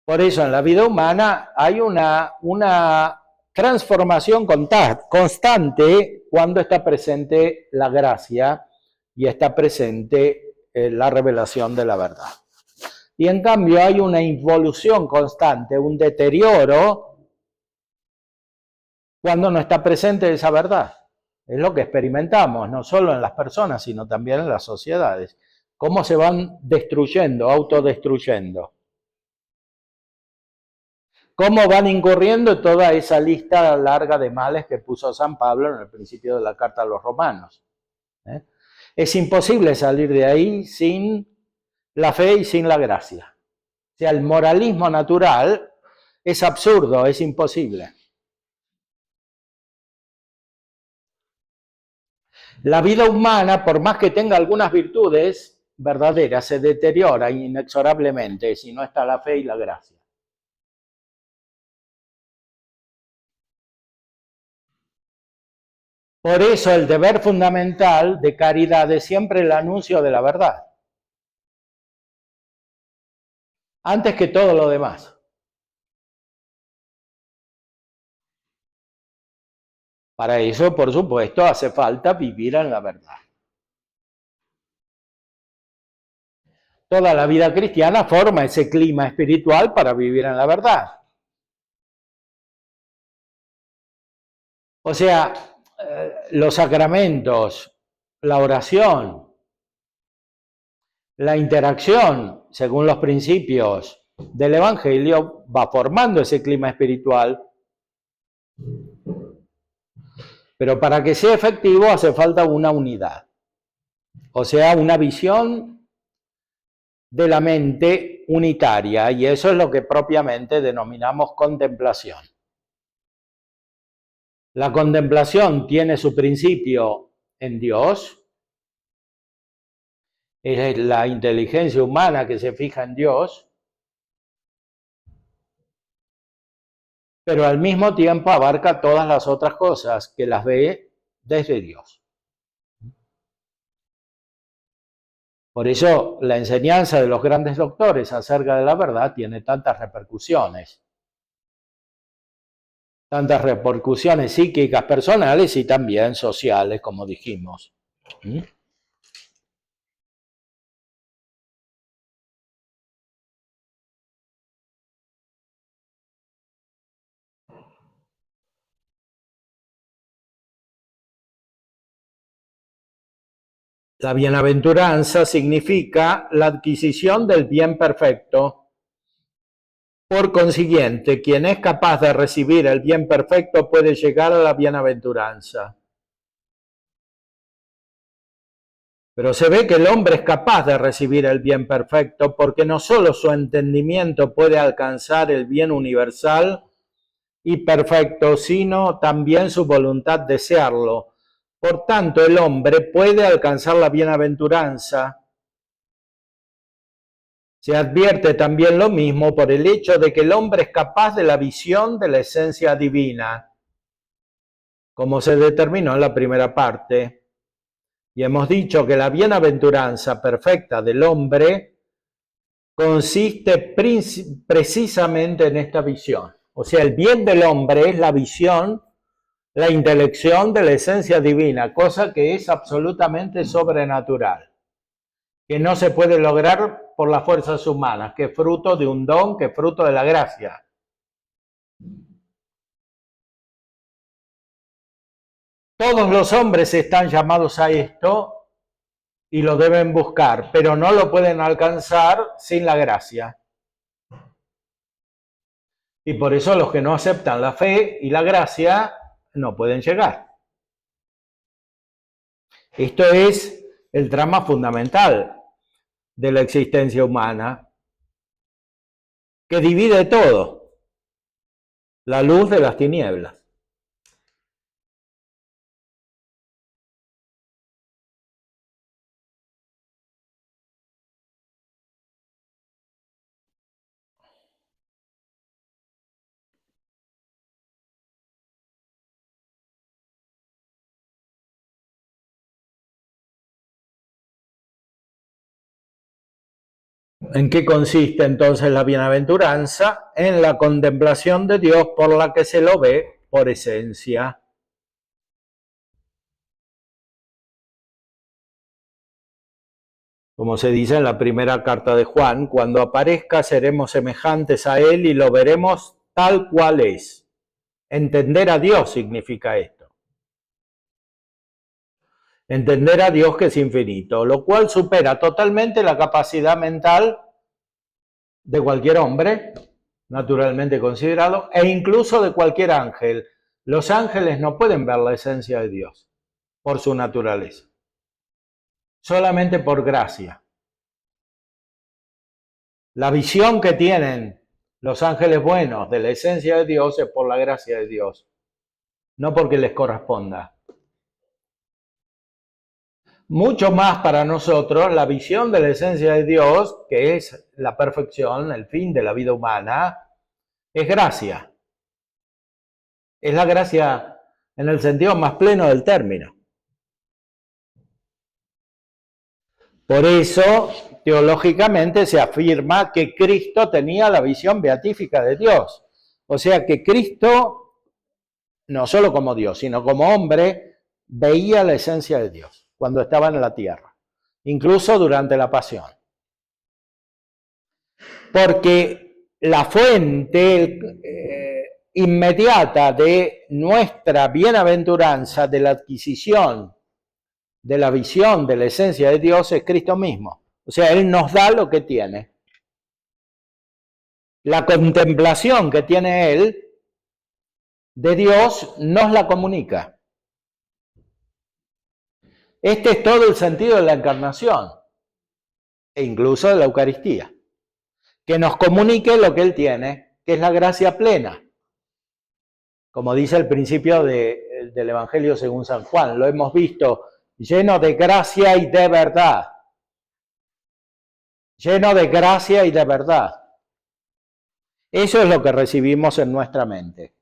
Por eso en la vida humana hay una transformación constante cuando está presente la gracia y está presente la revelación de la verdad. Y en cambio hay una involución constante, un deterioro cuando no está presente esa verdad. Es lo que experimentamos, no solo en las personas, sino también en las sociedades. Cómo se van destruyendo, autodestruyendo. Cómo van incurriendo toda esa lista larga de males que puso San Pablo en el principio de la carta a los romanos. Es imposible salir de ahí sin la fe y sin la gracia. O sea, el moralismo natural es absurdo, es imposible. La vida humana, por más que tenga algunas virtudes verdaderas, se deteriora inexorablemente si no está la fe y la gracia. Por eso el deber fundamental de caridad es siempre el anuncio de la verdad, antes que todo lo demás. Para eso, por supuesto, hace falta vivir en la verdad. Toda la vida cristiana forma ese clima espiritual para vivir en la verdad. O sea, los sacramentos, la oración, la interacción, según los principios del Evangelio, va formando ese clima espiritual. Pero para que sea efectivo hace falta una unidad. O sea, una visión de la mente unitaria, y eso es lo que propiamente denominamos contemplación. La contemplación tiene su principio en Dios, es la inteligencia humana que se fija en Dios, pero al mismo tiempo abarca todas las otras cosas que las ve desde Dios. Por eso la enseñanza de los grandes doctores acerca de la verdad tiene tantas repercusiones psíquicas, personales y también sociales, como dijimos. La bienaventuranza significa la adquisición del bien perfecto. Por consiguiente, quien es capaz de recibir el bien perfecto puede llegar a la bienaventuranza. Pero se ve que el hombre es capaz de recibir el bien perfecto porque no solo su entendimiento puede alcanzar el bien universal y perfecto, sino también su voluntad desearlo. Por tanto, el hombre puede alcanzar la bienaventuranza. Se advierte también lo mismo por el hecho de que el hombre es capaz de la visión de la esencia divina, como se determinó en la primera parte. Y hemos dicho que la bienaventuranza perfecta del hombre consiste precisamente en esta visión. O sea, el bien del hombre es la visión, la intelección de la esencia divina, cosa que es absolutamente sobrenatural, que no se puede lograr por las fuerzas humanas, que es fruto de un don, que es fruto de la gracia. Todos los hombres están llamados a esto y lo deben buscar, pero no lo pueden alcanzar sin la gracia. Y por eso los que no aceptan la fe y la gracia no pueden llegar. Esto es el trama fundamental de la existencia humana, que divide todo, la luz de las tinieblas. ¿En qué consiste entonces la bienaventuranza? En la contemplación de Dios por la que se lo ve por esencia. Como se dice en la primera carta de Juan, cuando aparezca seremos semejantes a Él y lo veremos tal cual es. Entender a Dios significa esto. Entender a Dios que es infinito, lo cual supera totalmente la capacidad mental de cualquier hombre, naturalmente considerado, e incluso de cualquier ángel. Los ángeles no pueden ver la esencia de Dios por su naturaleza, solamente por gracia. La visión que tienen los ángeles buenos de la esencia de Dios es por la gracia de Dios, no porque les corresponda. Mucho más para nosotros, la visión de la esencia de Dios, que es la perfección, el fin de la vida humana, es gracia. Es la gracia en el sentido más pleno del término. Por eso, teológicamente se afirma que Cristo tenía la visión beatífica de Dios. O sea que Cristo, no solo como Dios, sino como hombre, veía la esencia de Dios cuando estaba en la tierra, incluso durante la pasión. Porque la fuente inmediata de nuestra bienaventuranza, de la adquisición, de la visión de la esencia de Dios, es Cristo mismo. O sea, Él nos da lo que tiene. La contemplación que tiene Él de Dios nos la comunica. Este es todo el sentido de la encarnación e incluso de la Eucaristía. Que nos comunique lo que Él tiene, que es la gracia plena. Como dice el principio del Evangelio según San Juan, lo hemos visto lleno de gracia y de verdad. Lleno de gracia y de verdad. Eso es lo que recibimos en nuestra mente.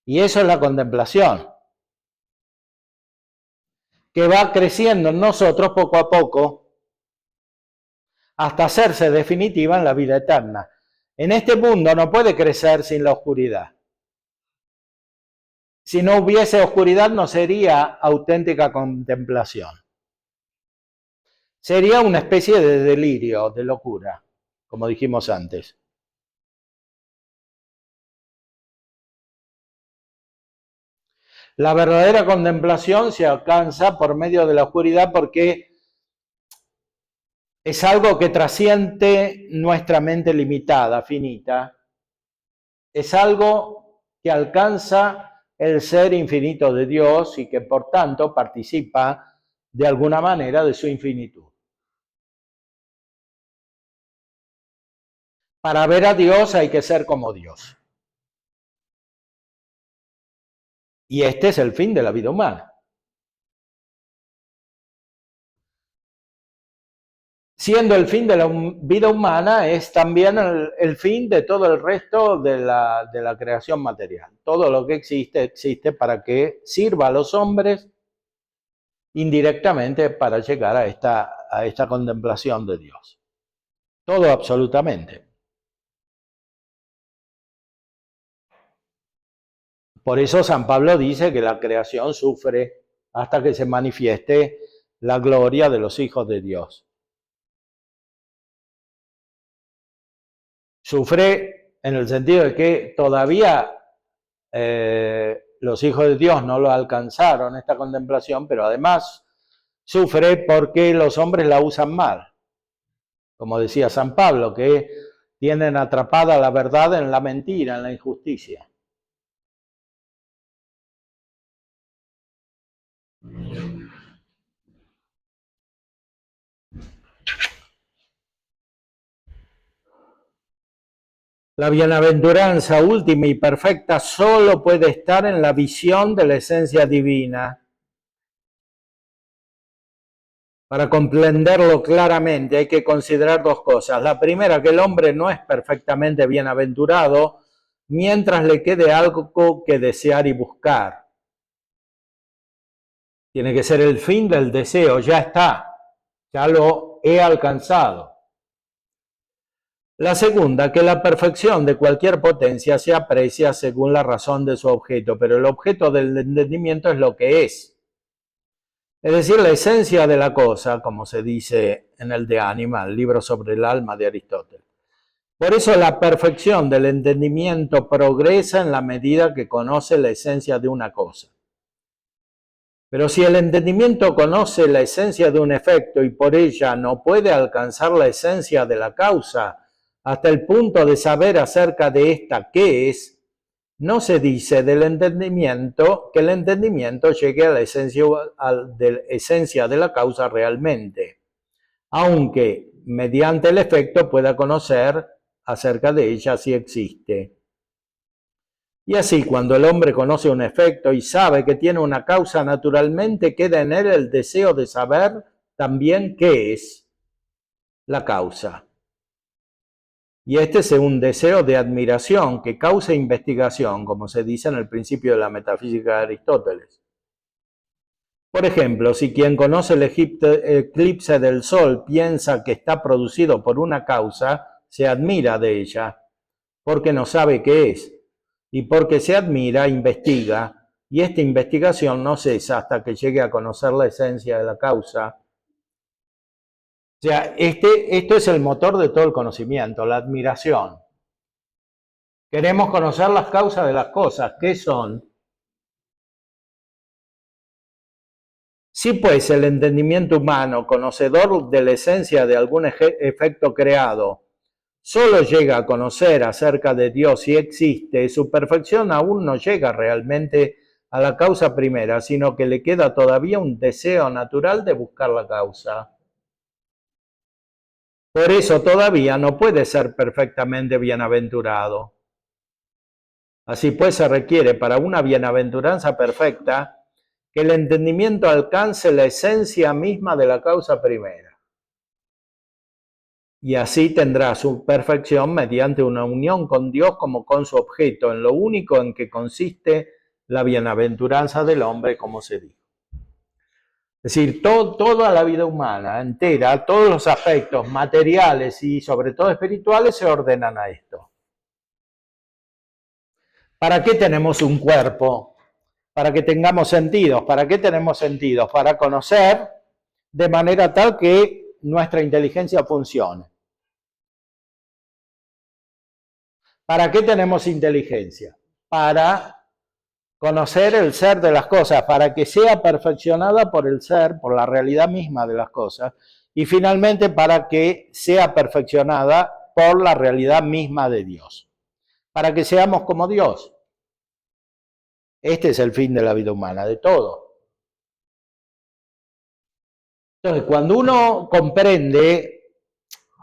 Y eso es la contemplación, que va creciendo en nosotros poco a poco hasta hacerse definitiva en la vida eterna. En este mundo no puede crecer sin la oscuridad. Si no hubiese oscuridad no sería auténtica contemplación. Sería una especie de delirio, de locura, como dijimos antes. La verdadera contemplación se alcanza por medio de la oscuridad porque es algo que trasciende nuestra mente limitada, finita. Es algo que alcanza el ser infinito de Dios y que por tanto participa de alguna manera de su infinitud. Para ver a Dios hay que ser como Dios. Y este es el fin de la vida humana. Siendo el fin de la vida humana, es también el fin de todo el resto de la creación material. Todo lo que existe, existe para que sirva a los hombres indirectamente para llegar a esta contemplación de Dios. Todo absolutamente. Por eso San Pablo dice que la creación sufre hasta que se manifieste la gloria de los hijos de Dios. Sufre en el sentido de que todavía los hijos de Dios no lo alcanzaron, esta contemplación, pero además sufre porque los hombres la usan mal. Como decía San Pablo, que tienen atrapada la verdad en la mentira, en la injusticia. La bienaventuranza última y perfecta solo puede estar en la visión de la esencia divina. Para comprenderlo claramente hay que considerar dos cosas. La primera, que el hombre no es perfectamente bienaventurado mientras le quede algo que desear y buscar. Tiene que ser el fin del deseo, ya está, ya lo he alcanzado. La segunda, que la perfección de cualquier potencia se aprecia según la razón de su objeto, pero el objeto del entendimiento es lo que es. Es decir, la esencia de la cosa, como se dice en el De Anima, el libro sobre el alma de Aristóteles. Por eso la perfección del entendimiento progresa en la medida que conoce la esencia de una cosa. Pero si el entendimiento conoce la esencia de un efecto y por ella no puede alcanzar la esencia de la causa, hasta el punto de saber acerca de esta qué es, no se dice del entendimiento que el entendimiento llegue a la esencia de la causa realmente, aunque mediante el efecto pueda conocer acerca de ella si existe. Y así, cuando el hombre conoce un efecto y sabe que tiene una causa, naturalmente queda en él el deseo de saber también qué es la causa. Y este es un deseo de admiración que causa investigación, como se dice en el principio de la metafísica de Aristóteles. Por ejemplo, si quien conoce el eclipse del Sol piensa que está producido por una causa, se admira de ella, porque no sabe qué es. Y porque se admira, investiga, y esta investigación no cesa hasta que llegue a conocer la esencia de la causa. O sea, esto es el motor de todo el conocimiento, la admiración. Queremos conocer las causas de las cosas. ¿Qué son? Si pues el entendimiento humano, conocedor de la esencia de algún efecto creado, solo llega a conocer acerca de Dios si existe, su perfección aún no llega realmente a la causa primera, sino que le queda todavía un deseo natural de buscar la causa. Por eso todavía no puede ser perfectamente bienaventurado. Así pues se requiere para una bienaventuranza perfecta que el entendimiento alcance la esencia misma de la causa primera. Y así tendrá su perfección mediante una unión con Dios como con su objeto, en lo único en que consiste la bienaventuranza del hombre, como se dijo. Es decir, toda la vida humana entera, todos los aspectos materiales y sobre todo espirituales se ordenan a esto. ¿Para qué tenemos un cuerpo? Para que tengamos sentidos. ¿Para qué tenemos sentidos? Para conocer de manera tal que nuestra inteligencia funcione. ¿Para qué tenemos inteligencia? Para conocer el ser de las cosas, para que sea perfeccionada por el ser, por la realidad misma de las cosas, y finalmente para que sea perfeccionada por la realidad misma de Dios, para que seamos como Dios. Este es el fin de la vida humana, de todo. Entonces, cuando uno comprende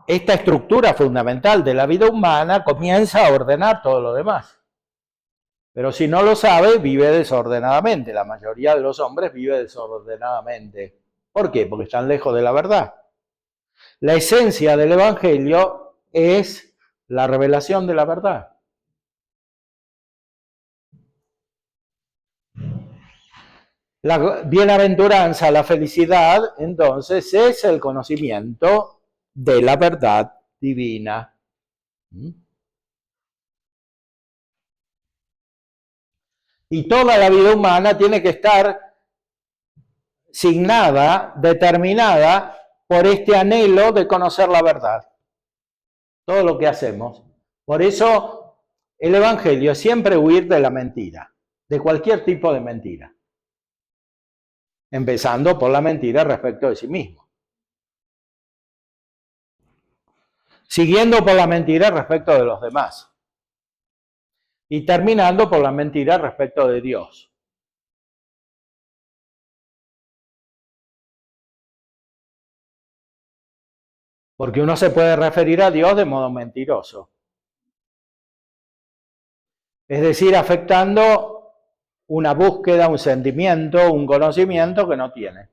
esta estructura fundamental de la vida humana, comienza a ordenar todo lo demás. Pero si no lo sabe, vive desordenadamente. La mayoría de los hombres vive desordenadamente. ¿Por qué? Porque están lejos de la verdad. La esencia del Evangelio es la revelación de la verdad. La bienaventuranza, la felicidad, entonces, es el conocimiento de la verdad divina. Y toda la vida humana tiene que estar signada, determinada por este anhelo de conocer la verdad. Todo lo que hacemos. Por eso el Evangelio es siempre huir de la mentira, de cualquier tipo de mentira. Empezando por la mentira respecto de sí mismo. siguiendo por la mentira respecto de los demás y terminando por la mentira respecto de Dios. Porque uno se puede referir a Dios de modo mentiroso. Es decir, afectando una búsqueda, un sentimiento, un conocimiento que no tiene.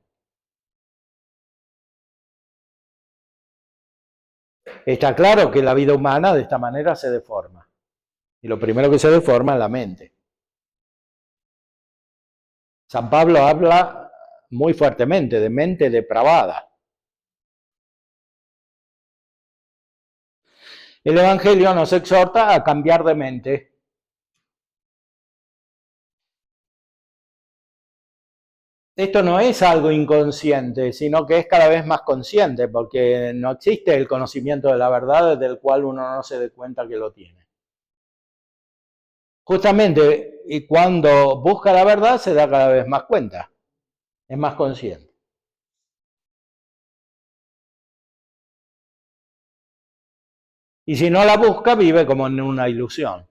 Está claro que la vida humana de esta manera se deforma. Y lo primero que se deforma es la mente. San Pablo habla muy fuertemente de mente depravada. El Evangelio nos exhorta a cambiar de mente. Esto no es algo inconsciente, sino que es cada vez más consciente, porque no existe el conocimiento de la verdad del cual uno no se dé cuenta que lo tiene. Justamente, y cuando busca la verdad se da cada vez más cuenta, es más consciente. Y si no la busca, vive como en una ilusión.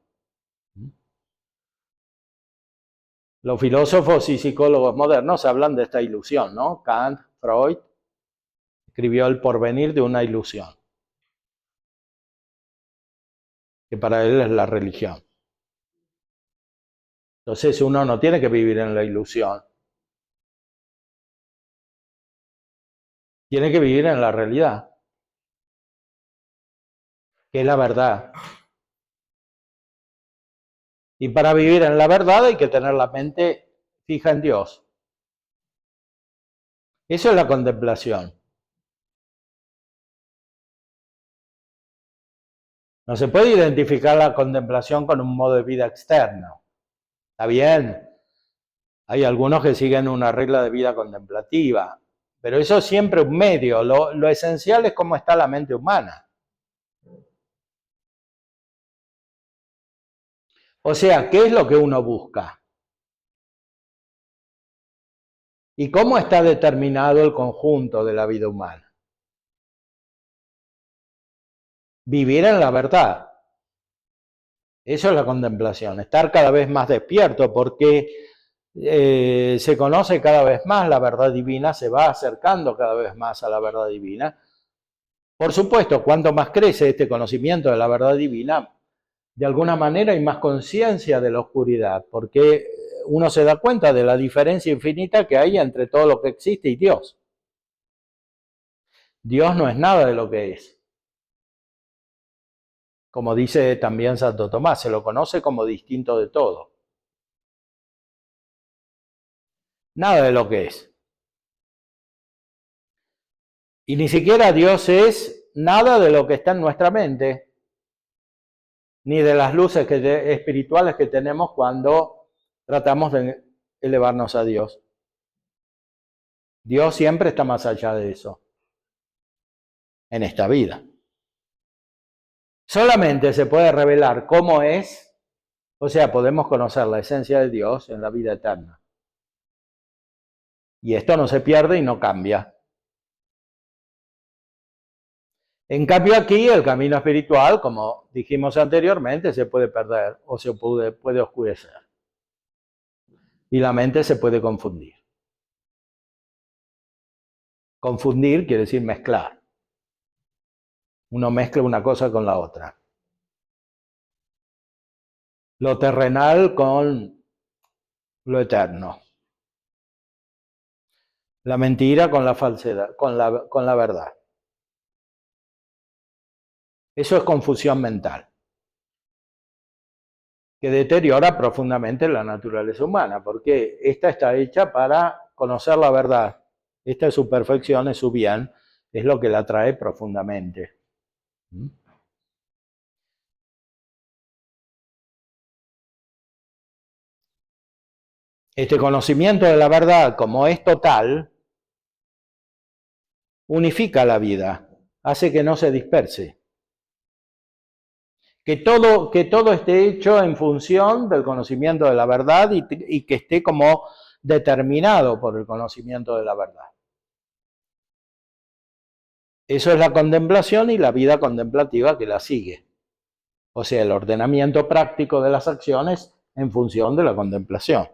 Los filósofos y psicólogos modernos hablan de esta ilusión, ¿no? Kant, Freud, escribió El porvenir de una ilusión, que para él es la religión. Entonces uno no tiene que vivir en la ilusión, tiene que vivir en la realidad, que es la verdad. Y para vivir en la verdad hay que tener la mente fija en Dios. Eso es la contemplación. No se puede identificar la contemplación con un modo de vida externo. Está bien, hay algunos que siguen una regla de vida contemplativa, pero eso es siempre un medio. Lo esencial es cómo está la mente humana. O sea, ¿qué es lo que uno busca? ¿Y cómo está determinado el conjunto de la vida humana? Vivir en la verdad. Eso es la contemplación, estar cada vez más despierto porque se conoce cada vez más la verdad divina, se va acercando cada vez más a la verdad divina. Por supuesto, cuanto más crece este conocimiento de la verdad divina, de alguna manera hay más conciencia de la oscuridad, porque uno se da cuenta de la diferencia infinita que hay entre todo lo que existe y Dios. Dios no es nada de lo que es. Como dice también Santo Tomás, se lo conoce como distinto de todo. Nada de lo que es. Y ni siquiera Dios es nada de lo que está en nuestra mente, ni de las luces espirituales que tenemos cuando tratamos de elevarnos a Dios. Dios siempre está más allá de eso, en esta vida. Solamente se puede revelar cómo es, o sea, podemos conocer la esencia de Dios en la vida eterna. Y esto no se pierde y no cambia. En cambio aquí el camino espiritual, como dijimos anteriormente, se puede perder o se puede oscurecer. Y la mente se puede confundir. Confundir quiere decir mezclar. Uno mezcla una cosa con la otra. Lo terrenal con lo eterno. La mentira con la falsedad, con la verdad. Eso es confusión mental, que deteriora profundamente la naturaleza humana, porque esta está hecha para conocer la verdad. Esta es su perfección, es su bien, es lo que la atrae profundamente. Este conocimiento de la verdad, como es total, unifica la vida, hace que no se disperse. Que todo esté hecho en función del conocimiento de la verdad y que esté como determinado por el conocimiento de la verdad. Eso es la contemplación y la vida contemplativa que la sigue. O sea, el ordenamiento práctico de las acciones en función de la contemplación,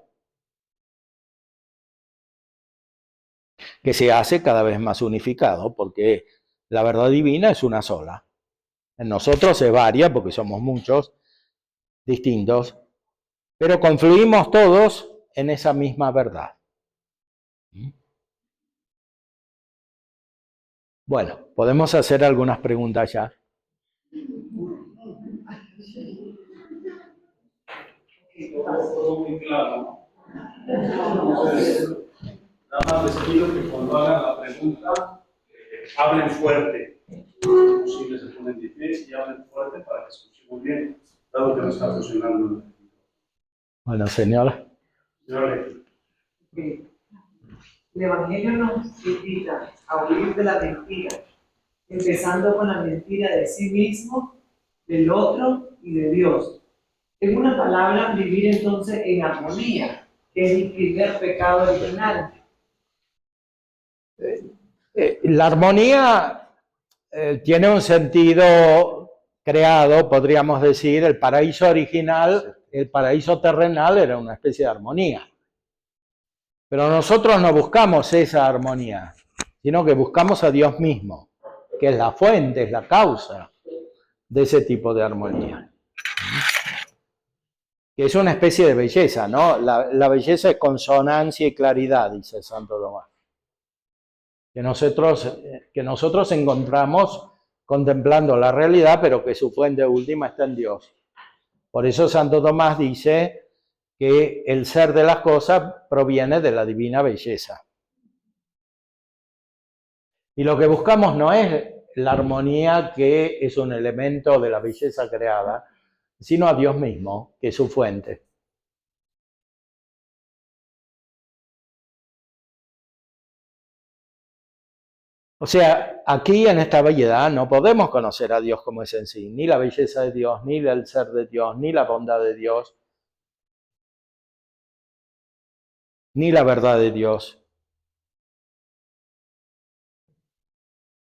que se hace cada vez más unificado, porque la verdad divina es una sola. En nosotros es varia, porque somos muchos, distintos, pero confluimos todos en esa misma verdad. Bueno, podemos hacer algunas preguntas ya. Todo muy claro. Nada más les pido que cuando hagan la pregunta, hablen fuerte. Si posible se ponen de pie y hablen fuerte para que escuchemos bien, dado que no está funcionando. Bueno, señora. Señora, El Evangelio nos invita a huir de la mentira, empezando con la mentira de sí mismo, del otro y de Dios. En una palabra, vivir entonces en armonía, que es el primer pecado original. La armonía tiene un sentido creado, podríamos decir, el paraíso original, el paraíso terrenal era una especie de armonía. Pero nosotros no buscamos esa armonía, sino que buscamos a Dios mismo, que es la fuente, es la causa de ese tipo de armonía. Que es una especie de belleza, ¿no? La belleza es consonancia y claridad, dice Santo Tomás. Que nosotros encontramos contemplando la realidad, pero que su fuente última está en Dios. Por eso Santo Tomás dice que el ser de las cosas proviene de la divina belleza. Y lo que buscamos no es la armonía, que es un elemento de la belleza creada, sino a Dios mismo, que es su fuente. O sea, aquí en esta belleza no podemos conocer a Dios como es en sí, ni la belleza de Dios, ni el ser de Dios, ni la bondad de Dios, ni la verdad de Dios.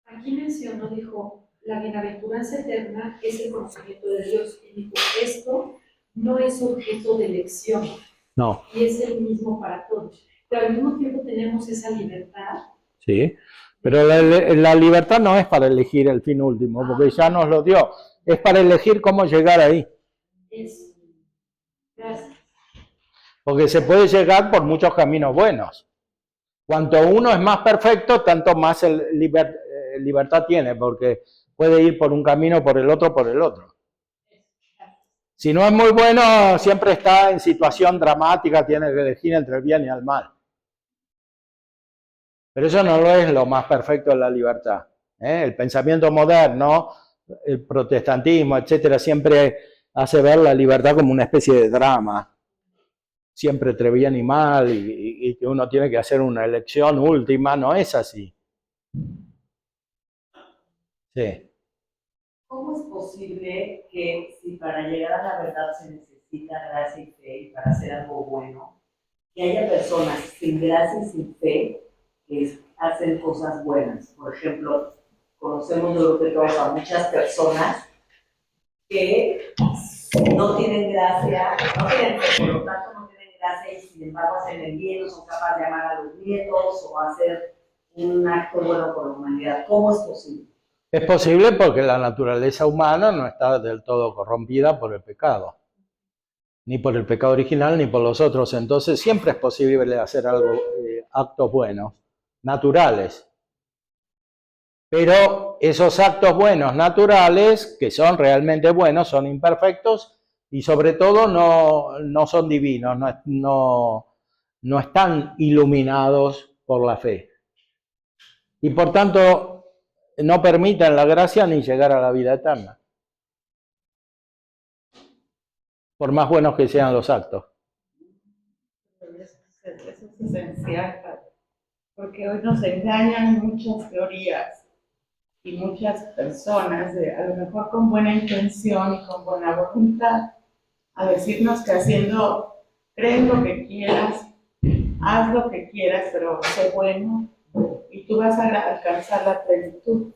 Aquí mencionó, dijo, la bienaventuranza eterna es el conocimiento de Dios. Y dijo, esto no es objeto de elección. No. Y es el mismo para todos. Pero al mismo tiempo tenemos esa libertad. Sí, pero la libertad no es para elegir el fin último, porque ya nos lo dio. Es para elegir cómo llegar ahí. Gracias. Porque se puede llegar por muchos caminos buenos. Cuanto uno es más perfecto, tanto más libertad tiene, porque puede ir por un camino, por el otro, por el otro. Si no es muy bueno, siempre está en situación dramática, tiene que elegir entre el bien y el mal. Pero eso no lo es lo más perfecto de la libertad. El pensamiento moderno, el protestantismo, etcétera, siempre hace ver la libertad como una especie de drama. Siempre entre bien y mal, y que uno tiene que hacer una elección última. No es así. Sí. ¿Cómo es posible que si para llegar a la verdad se necesita gracia y fe y para hacer algo bueno, que haya personas sin gracia y sin fe que hacen cosas buenas? Por ejemplo, conocemos de lo que todos a muchas personas que no tienen gracia, no tienen fe, por lo tanto no tienen gracia y sin embargo hacen el bien, no son capaces de amar a los nietos o hacer un acto bueno por la humanidad. ¿Cómo es posible? Es posible porque la naturaleza humana no está del todo corrompida por el pecado. Ni por el pecado original, ni por los otros. Entonces siempre es posible hacer actos buenos, naturales. Pero esos actos buenos, naturales, que son realmente buenos, son imperfectos y sobre todo no son divinos, no están iluminados por la fe. Y por tanto no permiten la gracia ni llegar a la vida eterna. Por más buenos que sean los actos. Eso es esencial, porque hoy nos engañan muchas teorías y muchas personas, a lo mejor con buena intención y con buena voluntad, a decirnos que creen lo que quieras, haz lo que quieras, pero sé bueno y tú vas a alcanzar la plenitud.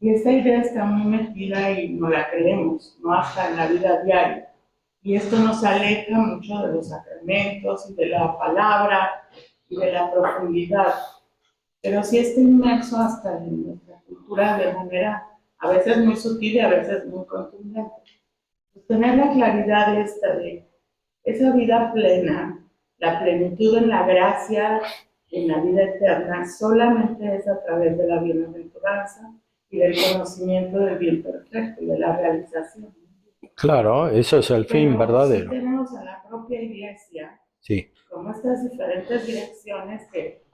Y esta idea está muy metida y no la creemos, no hasta en la vida diaria. Y esto nos aleja mucho de los sacramentos y de la palabra y de la profundidad. Pero sí está inmerso hasta en nuestra cultura de manera a veces muy sutil y a veces muy contundente. Pues tener la claridad esta de esa vida plena, la plenitud en la gracia, en la vida eterna, solamente es a través de la bienaventuranza y del conocimiento del bien perfecto y de la realización. Claro, eso es el fin Pero verdadero. sí tenemos en la propia iglesia Sí. como estas diferentes direcciones que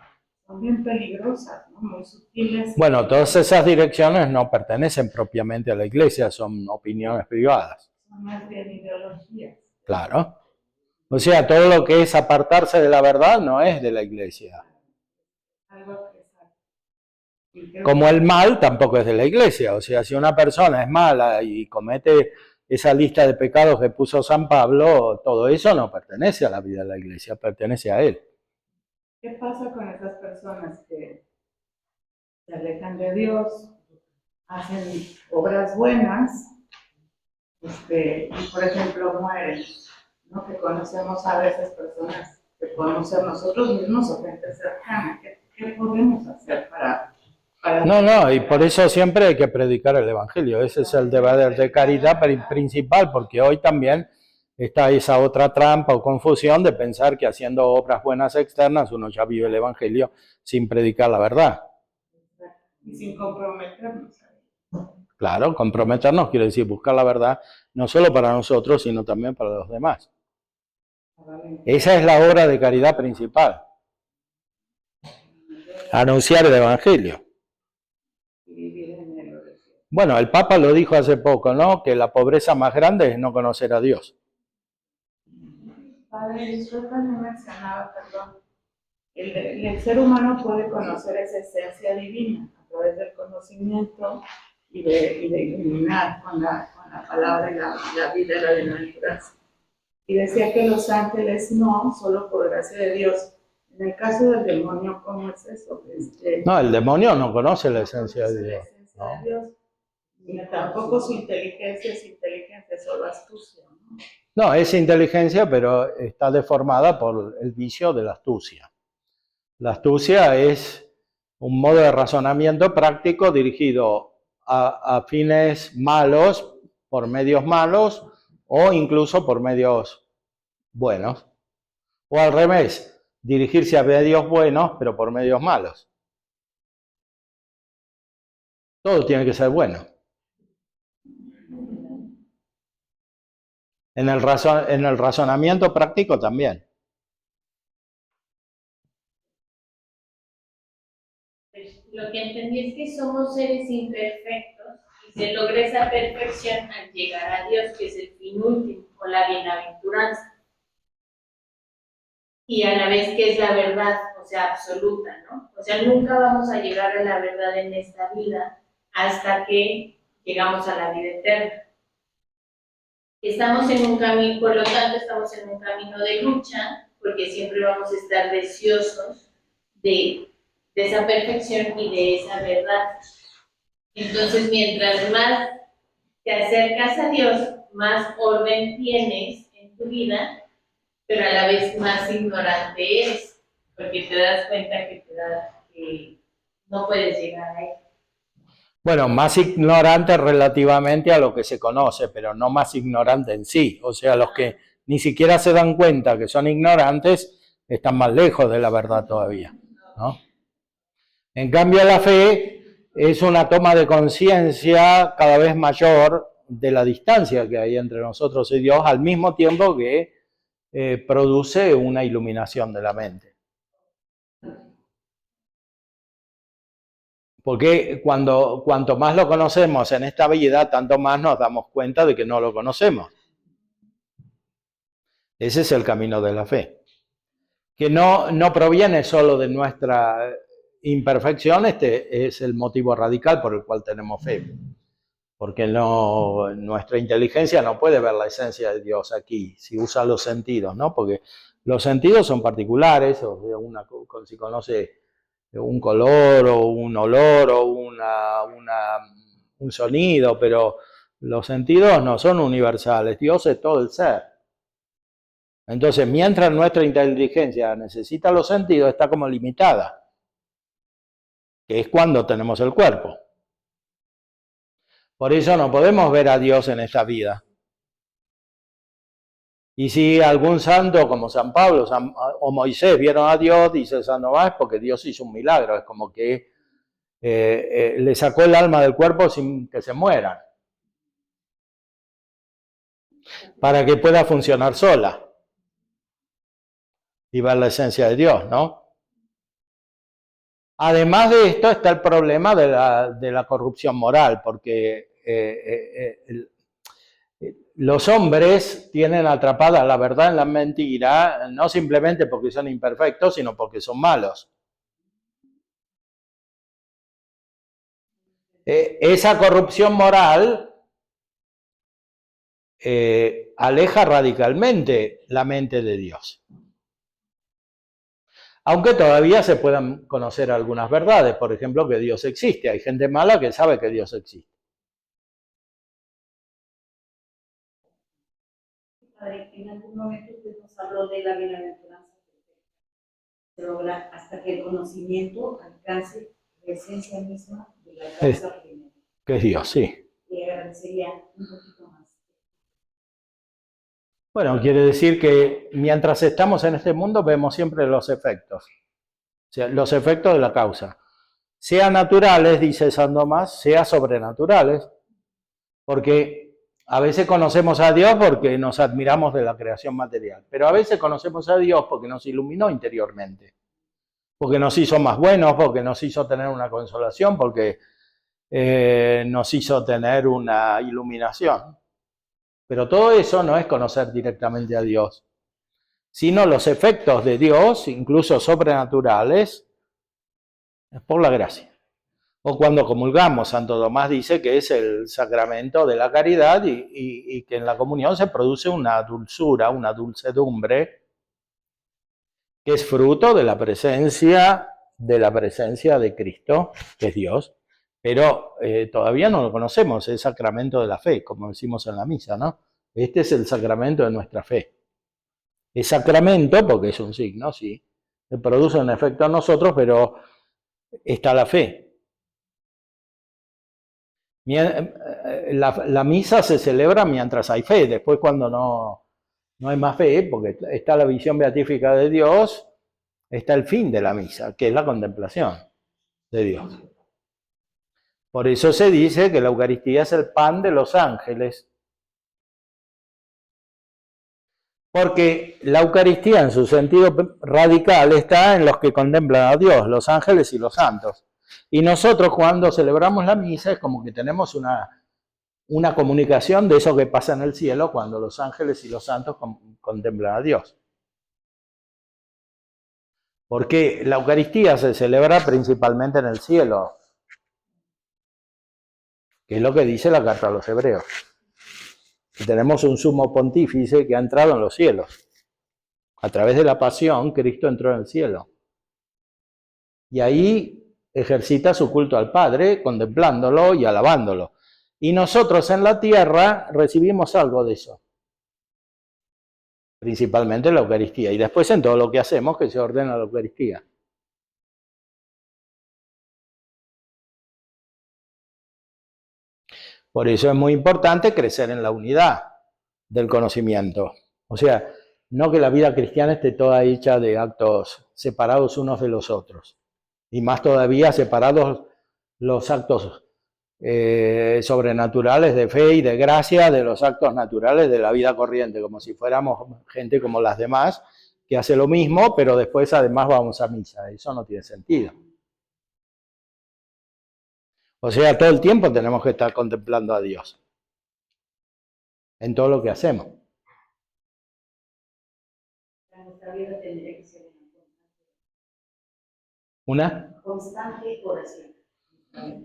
son bien peligrosas, ¿no? Muy sutiles. Bueno, todas esas direcciones no pertenecen propiamente a la iglesia, son opiniones privadas. Son más bien ideologías. Claro. O sea, todo lo que es apartarse de la verdad no es de la iglesia. Algo que y creo Como que- el mal tampoco es de la iglesia. O sea, si una persona es mala y comete esa lista de pecados que puso San Pablo, todo eso no pertenece a la vida de la iglesia, pertenece a él. ¿Qué pasa con esas personas que se alejan de Dios, hacen obras buenas, y por ejemplo mueren? ¿No? Que conocemos a veces personas que podemos ser nosotros mismos o gente cercana. ¿Qué podemos hacer para No, y por eso siempre hay que predicar el Evangelio. Ese es el deber de caridad principal, porque hoy también está esa otra trampa o confusión de pensar que haciendo obras buenas externas uno ya vive el Evangelio sin predicar la verdad. y sin comprometernos? Claro, comprometernos quiere decir buscar la verdad no solo para nosotros, sino también para los demás. Esa es la obra de caridad principal. Anunciar el Evangelio. Y vivir en el oración. Bueno, el Papa lo dijo hace poco, ¿no? Que la pobreza más grande es no conocer a Dios. Padre, yo también mencionaba, perdón, el ser humano puede conocer esa esencia divina a través del conocimiento y de iluminar con la palabra y la vida y la bienaventuranza. Y decía que los ángeles no, solo por gracia de Dios. En el caso del demonio, ¿cómo es eso? No, el demonio no conoce la esencia de La Dios. esencia de Dios. Y tampoco su inteligencia es inteligencia, es solo astucia, ¿no? No, es inteligencia, pero está deformada por el vicio de la astucia. La astucia es un modo de razonamiento práctico dirigido a fines malos, por medios malos, o incluso por medios buenos. O al revés, dirigirse a medios buenos, pero por medios malos. Todo tiene que ser bueno. En el razonamiento práctico también. Pues, lo que entendí es que somos seres imperfectos y se logra esa perfección al llegar a Dios, que es el fin último, o la bienaventuranza. Y a la vez que es la verdad, o sea, absoluta, ¿no? O sea, nunca vamos a llegar a la verdad en esta vida hasta que llegamos a la vida eterna. Estamos en un camino, por lo tanto, estamos en un camino de lucha, porque siempre vamos a estar deseosos de esa perfección y de esa verdad. Entonces, mientras más te acercas a Dios, más orden tienes en tu vida, pero a la vez más ignorante eres, porque te das cuenta que no puedes llegar a él. Bueno, más ignorante relativamente a lo que se conoce, pero no más ignorante en sí. O sea, los que ni siquiera se dan cuenta que son ignorantes están más lejos de la verdad todavía, ¿no? En cambio, la fe es una toma de conciencia cada vez mayor de la distancia que hay entre nosotros y Dios, al mismo tiempo que produce una iluminación de la mente. Porque cuanto más lo conocemos en esta vida, tanto más nos damos cuenta de que no lo conocemos. Ese es el camino de la fe. Que no proviene solo de nuestra imperfección, este es el motivo radical por el cual tenemos fe. Porque nuestra inteligencia no puede ver la esencia de Dios aquí, si usa los sentidos, ¿no? Porque los sentidos son particulares, o sea, si conoce un color o un olor o una un sonido, pero los sentidos no son universales. Dios es todo el ser. Entonces, mientras nuestra inteligencia necesita los sentidos, está como limitada, que es cuando tenemos el cuerpo. Por eso no podemos ver a Dios en esta vida. Y si algún santo como San Pablo o Moisés vieron a Dios, dice San Tomás, porque Dios hizo un milagro, es como que le sacó el alma del cuerpo sin que se mueran, para que pueda funcionar sola y ver la esencia de Dios, ¿no? Además de esto está el problema de la corrupción moral, porque los hombres tienen atrapada la verdad en la mentira, no simplemente porque son imperfectos, sino porque son malos. Esa corrupción moral aleja radicalmente la mente de Dios. Aunque todavía se puedan conocer algunas verdades, por ejemplo, que Dios existe. Hay gente mala que sabe que Dios existe. Padre, en algún momento usted nos habló de la bienaventuranza perfecta. Se logra hasta que el conocimiento alcance la esencia misma de la causa primera. Que es Dios, sí. Le agradecería un poquito más. Bueno, quiere decir que mientras estamos en este mundo vemos siempre los efectos. O sea, los efectos de la causa. Sea naturales, dice San Tomás, sea sobrenaturales. Porque a veces conocemos a Dios porque nos admiramos de la creación material, pero a veces conocemos a Dios porque nos iluminó interiormente, porque nos hizo más buenos, porque nos hizo tener una consolación, porque nos hizo tener una iluminación. Pero todo eso no es conocer directamente a Dios, sino los efectos de Dios, incluso sobrenaturales, por la gracia. O cuando comulgamos, Santo Tomás dice que es el sacramento de la caridad y que en la comunión se produce una dulzura, una dulcedumbre, que es fruto de la presencia de Cristo, que es Dios, pero todavía no lo conocemos, es el sacramento de la fe, como decimos en la misa, ¿no? Este es el sacramento de nuestra fe. Es sacramento porque es un signo, sí, se produce un efecto en nosotros, pero está la fe. La misa se celebra mientras hay fe, después cuando no hay más fe, porque está la visión beatífica de Dios, está el fin de la misa, que es la contemplación de Dios. Por eso se dice que la Eucaristía es el pan de los ángeles, porque la Eucaristía en su sentido radical está en los que contemplan a Dios, los ángeles y los santos. Y nosotros cuando celebramos la misa es como que tenemos una comunicación de eso que pasa en el cielo cuando los ángeles y los santos contemplan a Dios. Porque la Eucaristía se celebra principalmente en el cielo, que es lo que dice la carta a los Hebreos. Que tenemos un sumo pontífice que ha entrado en los cielos. A través de la pasión, Cristo entró en el cielo. Y ahí ejercita su culto al Padre, contemplándolo y alabándolo. Y nosotros en la tierra recibimos algo de eso. Principalmente la Eucaristía. Y después en todo lo que hacemos que se ordena la Eucaristía. Por eso es muy importante crecer en la unidad del conocimiento. O sea, no que la vida cristiana esté toda hecha de actos separados unos de los otros. Y más todavía separados los actos sobrenaturales de fe y de gracia de los actos naturales de la vida corriente, como si fuéramos gente como las demás, que hace lo mismo, pero después además vamos a misa. Eso no tiene sentido. O sea, todo el tiempo tenemos que estar contemplando a Dios en todo lo que hacemos. Nuestra vida tendría que ser ¿Una? constante oración.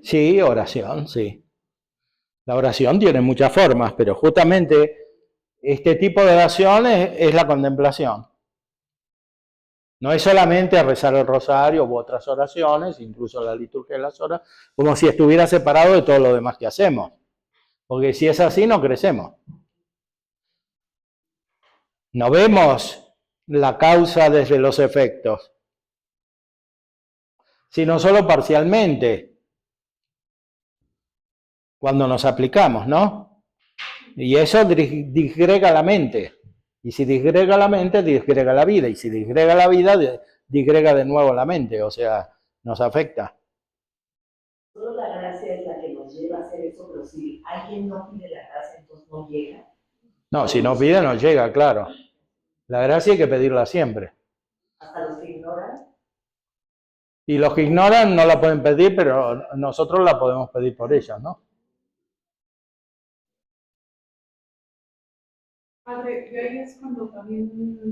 Sí, oración, sí. La oración tiene muchas formas, pero justamente este tipo de oración es la contemplación. No es solamente rezar el rosario u otras oraciones, incluso la liturgia de las horas, como si estuviera separado de todo lo demás que hacemos. Porque si es así, no crecemos. No vemos la causa desde los efectos, sino solo parcialmente, cuando nos aplicamos, ¿no? Y eso disgrega la mente. Y si disgrega la mente, disgrega la vida. Y si disgrega la vida, disgrega de nuevo la mente. O sea, nos afecta. Solo la gracia es la que nos lleva a hacer eso, pero si alguien no pide la gracia, entonces no llega. No, si no pide, no llega, claro. La gracia hay que pedirla siempre. Hasta los que ignoran. Y los que ignoran no la pueden pedir, pero nosotros la podemos pedir por ellos, ¿no? Padre, y ahí es cuando también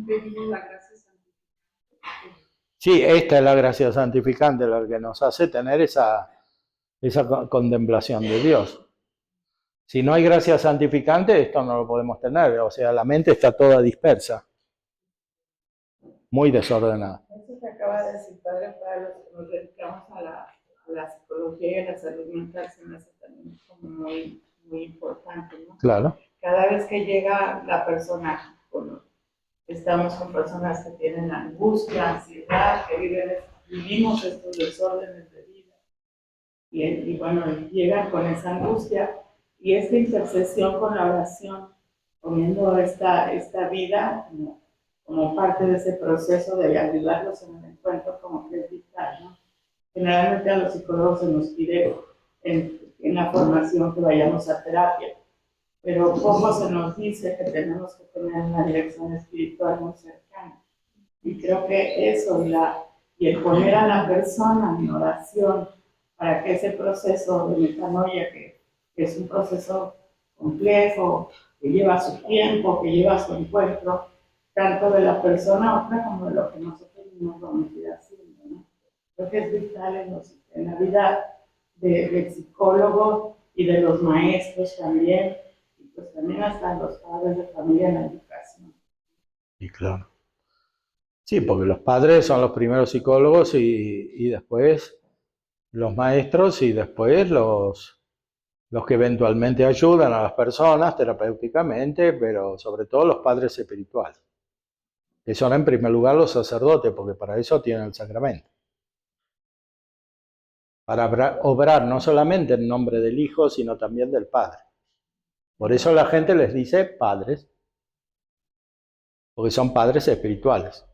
pedimos la gracia santificante. Sí, esta es la gracia santificante, la que nos hace tener esa contemplación de Dios. Si no hay gracia santificante, esto no lo podemos tener. O sea, la mente está toda dispersa, muy desordenada. Eso que acaba de decir, padre, para los que nos dedicamos a la psicología y a la salud mental, se me hace también como muy importante, ¿no? Claro. Cada vez que llega la persona, bueno, estamos con personas que tienen angustia, ansiedad, que vivimos estos desórdenes de vida. Y bueno, llegan con esa angustia y esta intercesión con la oración, poniendo esta vida como parte de ese proceso de ayudarlos en el encuentro, como que es vital, ¿no? Generalmente a los psicólogos se nos pide en la formación que vayamos a terapia, pero poco se nos dice que tenemos que tener una dirección espiritual muy cercana. Y creo que eso y el poner a la persona en oración para que ese proceso de metanoia, que es un proceso complejo, que lleva su tiempo, que lleva su encuentro, tanto de la persona otra como de lo que nosotros mismos vamos a ir haciendo, ¿no? Creo que es vital en la vida del psicólogo y de los maestros también, y pues también hasta los padres de familia en la educación. Y claro. Sí, porque los padres son los primeros psicólogos y después los maestros y después los que eventualmente ayudan a las personas terapéuticamente, pero sobre todo los padres espirituales, que son en primer lugar los sacerdotes, porque para eso tienen el sacramento. Para obrar no solamente en nombre del Hijo, sino también del Padre. Por eso la gente les dice padres, porque son padres espirituales.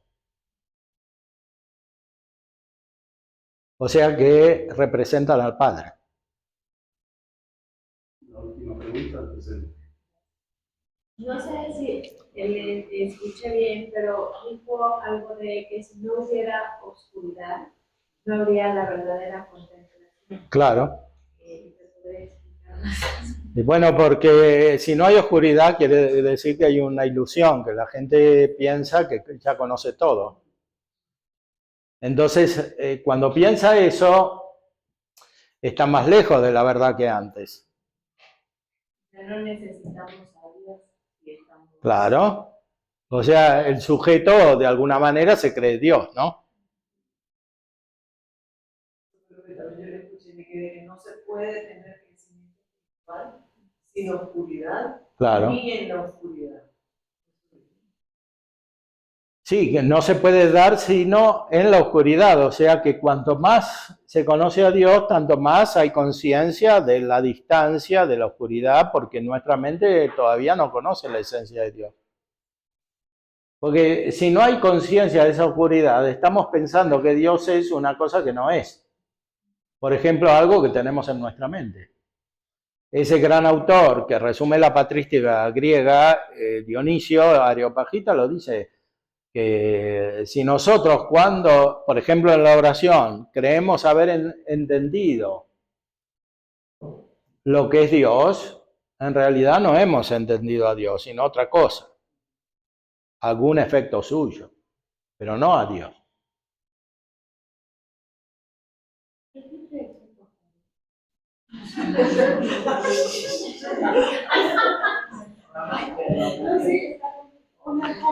O sea que representan al Padre. La última pregunta antes de... No sé si escuché bien, pero dijo algo de que si no hubiera oscuridad, no habría la verdadera contemplación. Claro. ¿Te podría explicar más? Y bueno, porque si no hay oscuridad quiere decir que hay una ilusión, que la gente piensa que ya conoce todo. Entonces, cuando piensa eso, está más lejos de la verdad que antes. Ya no necesitamos a Dios y estamos... Claro. O sea, el sujeto de alguna manera se cree Dios, ¿no? Creo que también yo le escuché de que no se puede tener crecimiento espiritual sin oscuridad, Claro. ni en la oscuridad. Sí, que no se puede dar sino en la oscuridad, o sea que cuanto más se conoce a Dios, tanto más hay conciencia de la distancia, de la oscuridad, porque nuestra mente todavía no conoce la esencia de Dios. Porque si no hay conciencia de esa oscuridad, estamos pensando que Dios es una cosa que no es. Por ejemplo, algo que tenemos en nuestra mente. Ese gran autor que resume la patrística griega, Dionisio Areopagita, lo dice, que si nosotros cuando, por ejemplo en la oración, creemos haber entendido lo que es Dios, en realidad no hemos entendido a Dios, sino otra cosa, algún efecto suyo, pero no a Dios.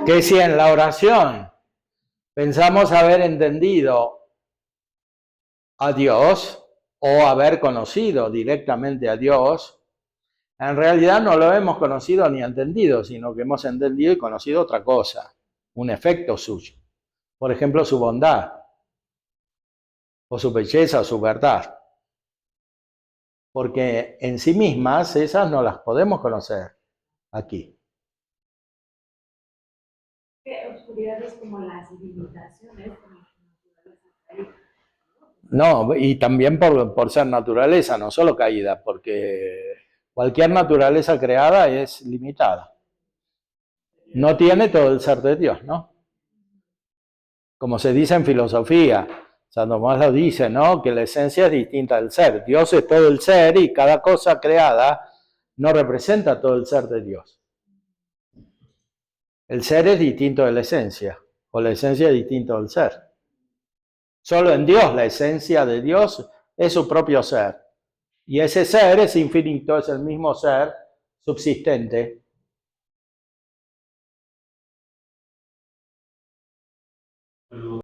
Que si en la oración Pensamos haber entendido a Dios o haber conocido directamente a Dios. En realidad no lo hemos conocido ni entendido, sino que hemos entendido y conocido otra cosa, un efecto suyo. Por ejemplo, su bondad, o su belleza, o su verdad. Porque en sí mismas esas no las podemos conocer aquí. Oscuridades como las limitaciones, como la naturaleza caída. No, y también por ser naturaleza, no solo caída, porque cualquier naturaleza creada es limitada. No tiene todo el ser de Dios, ¿no? Como se dice en filosofía, San Tomás lo dice, ¿no? Que la esencia es distinta del ser. Dios es todo el ser y cada cosa creada no representa todo el ser de Dios. El ser es distinto de la esencia, o la esencia es distinta del ser. Solo en Dios la esencia de Dios es su propio ser. Y ese ser es infinito, es el mismo ser subsistente.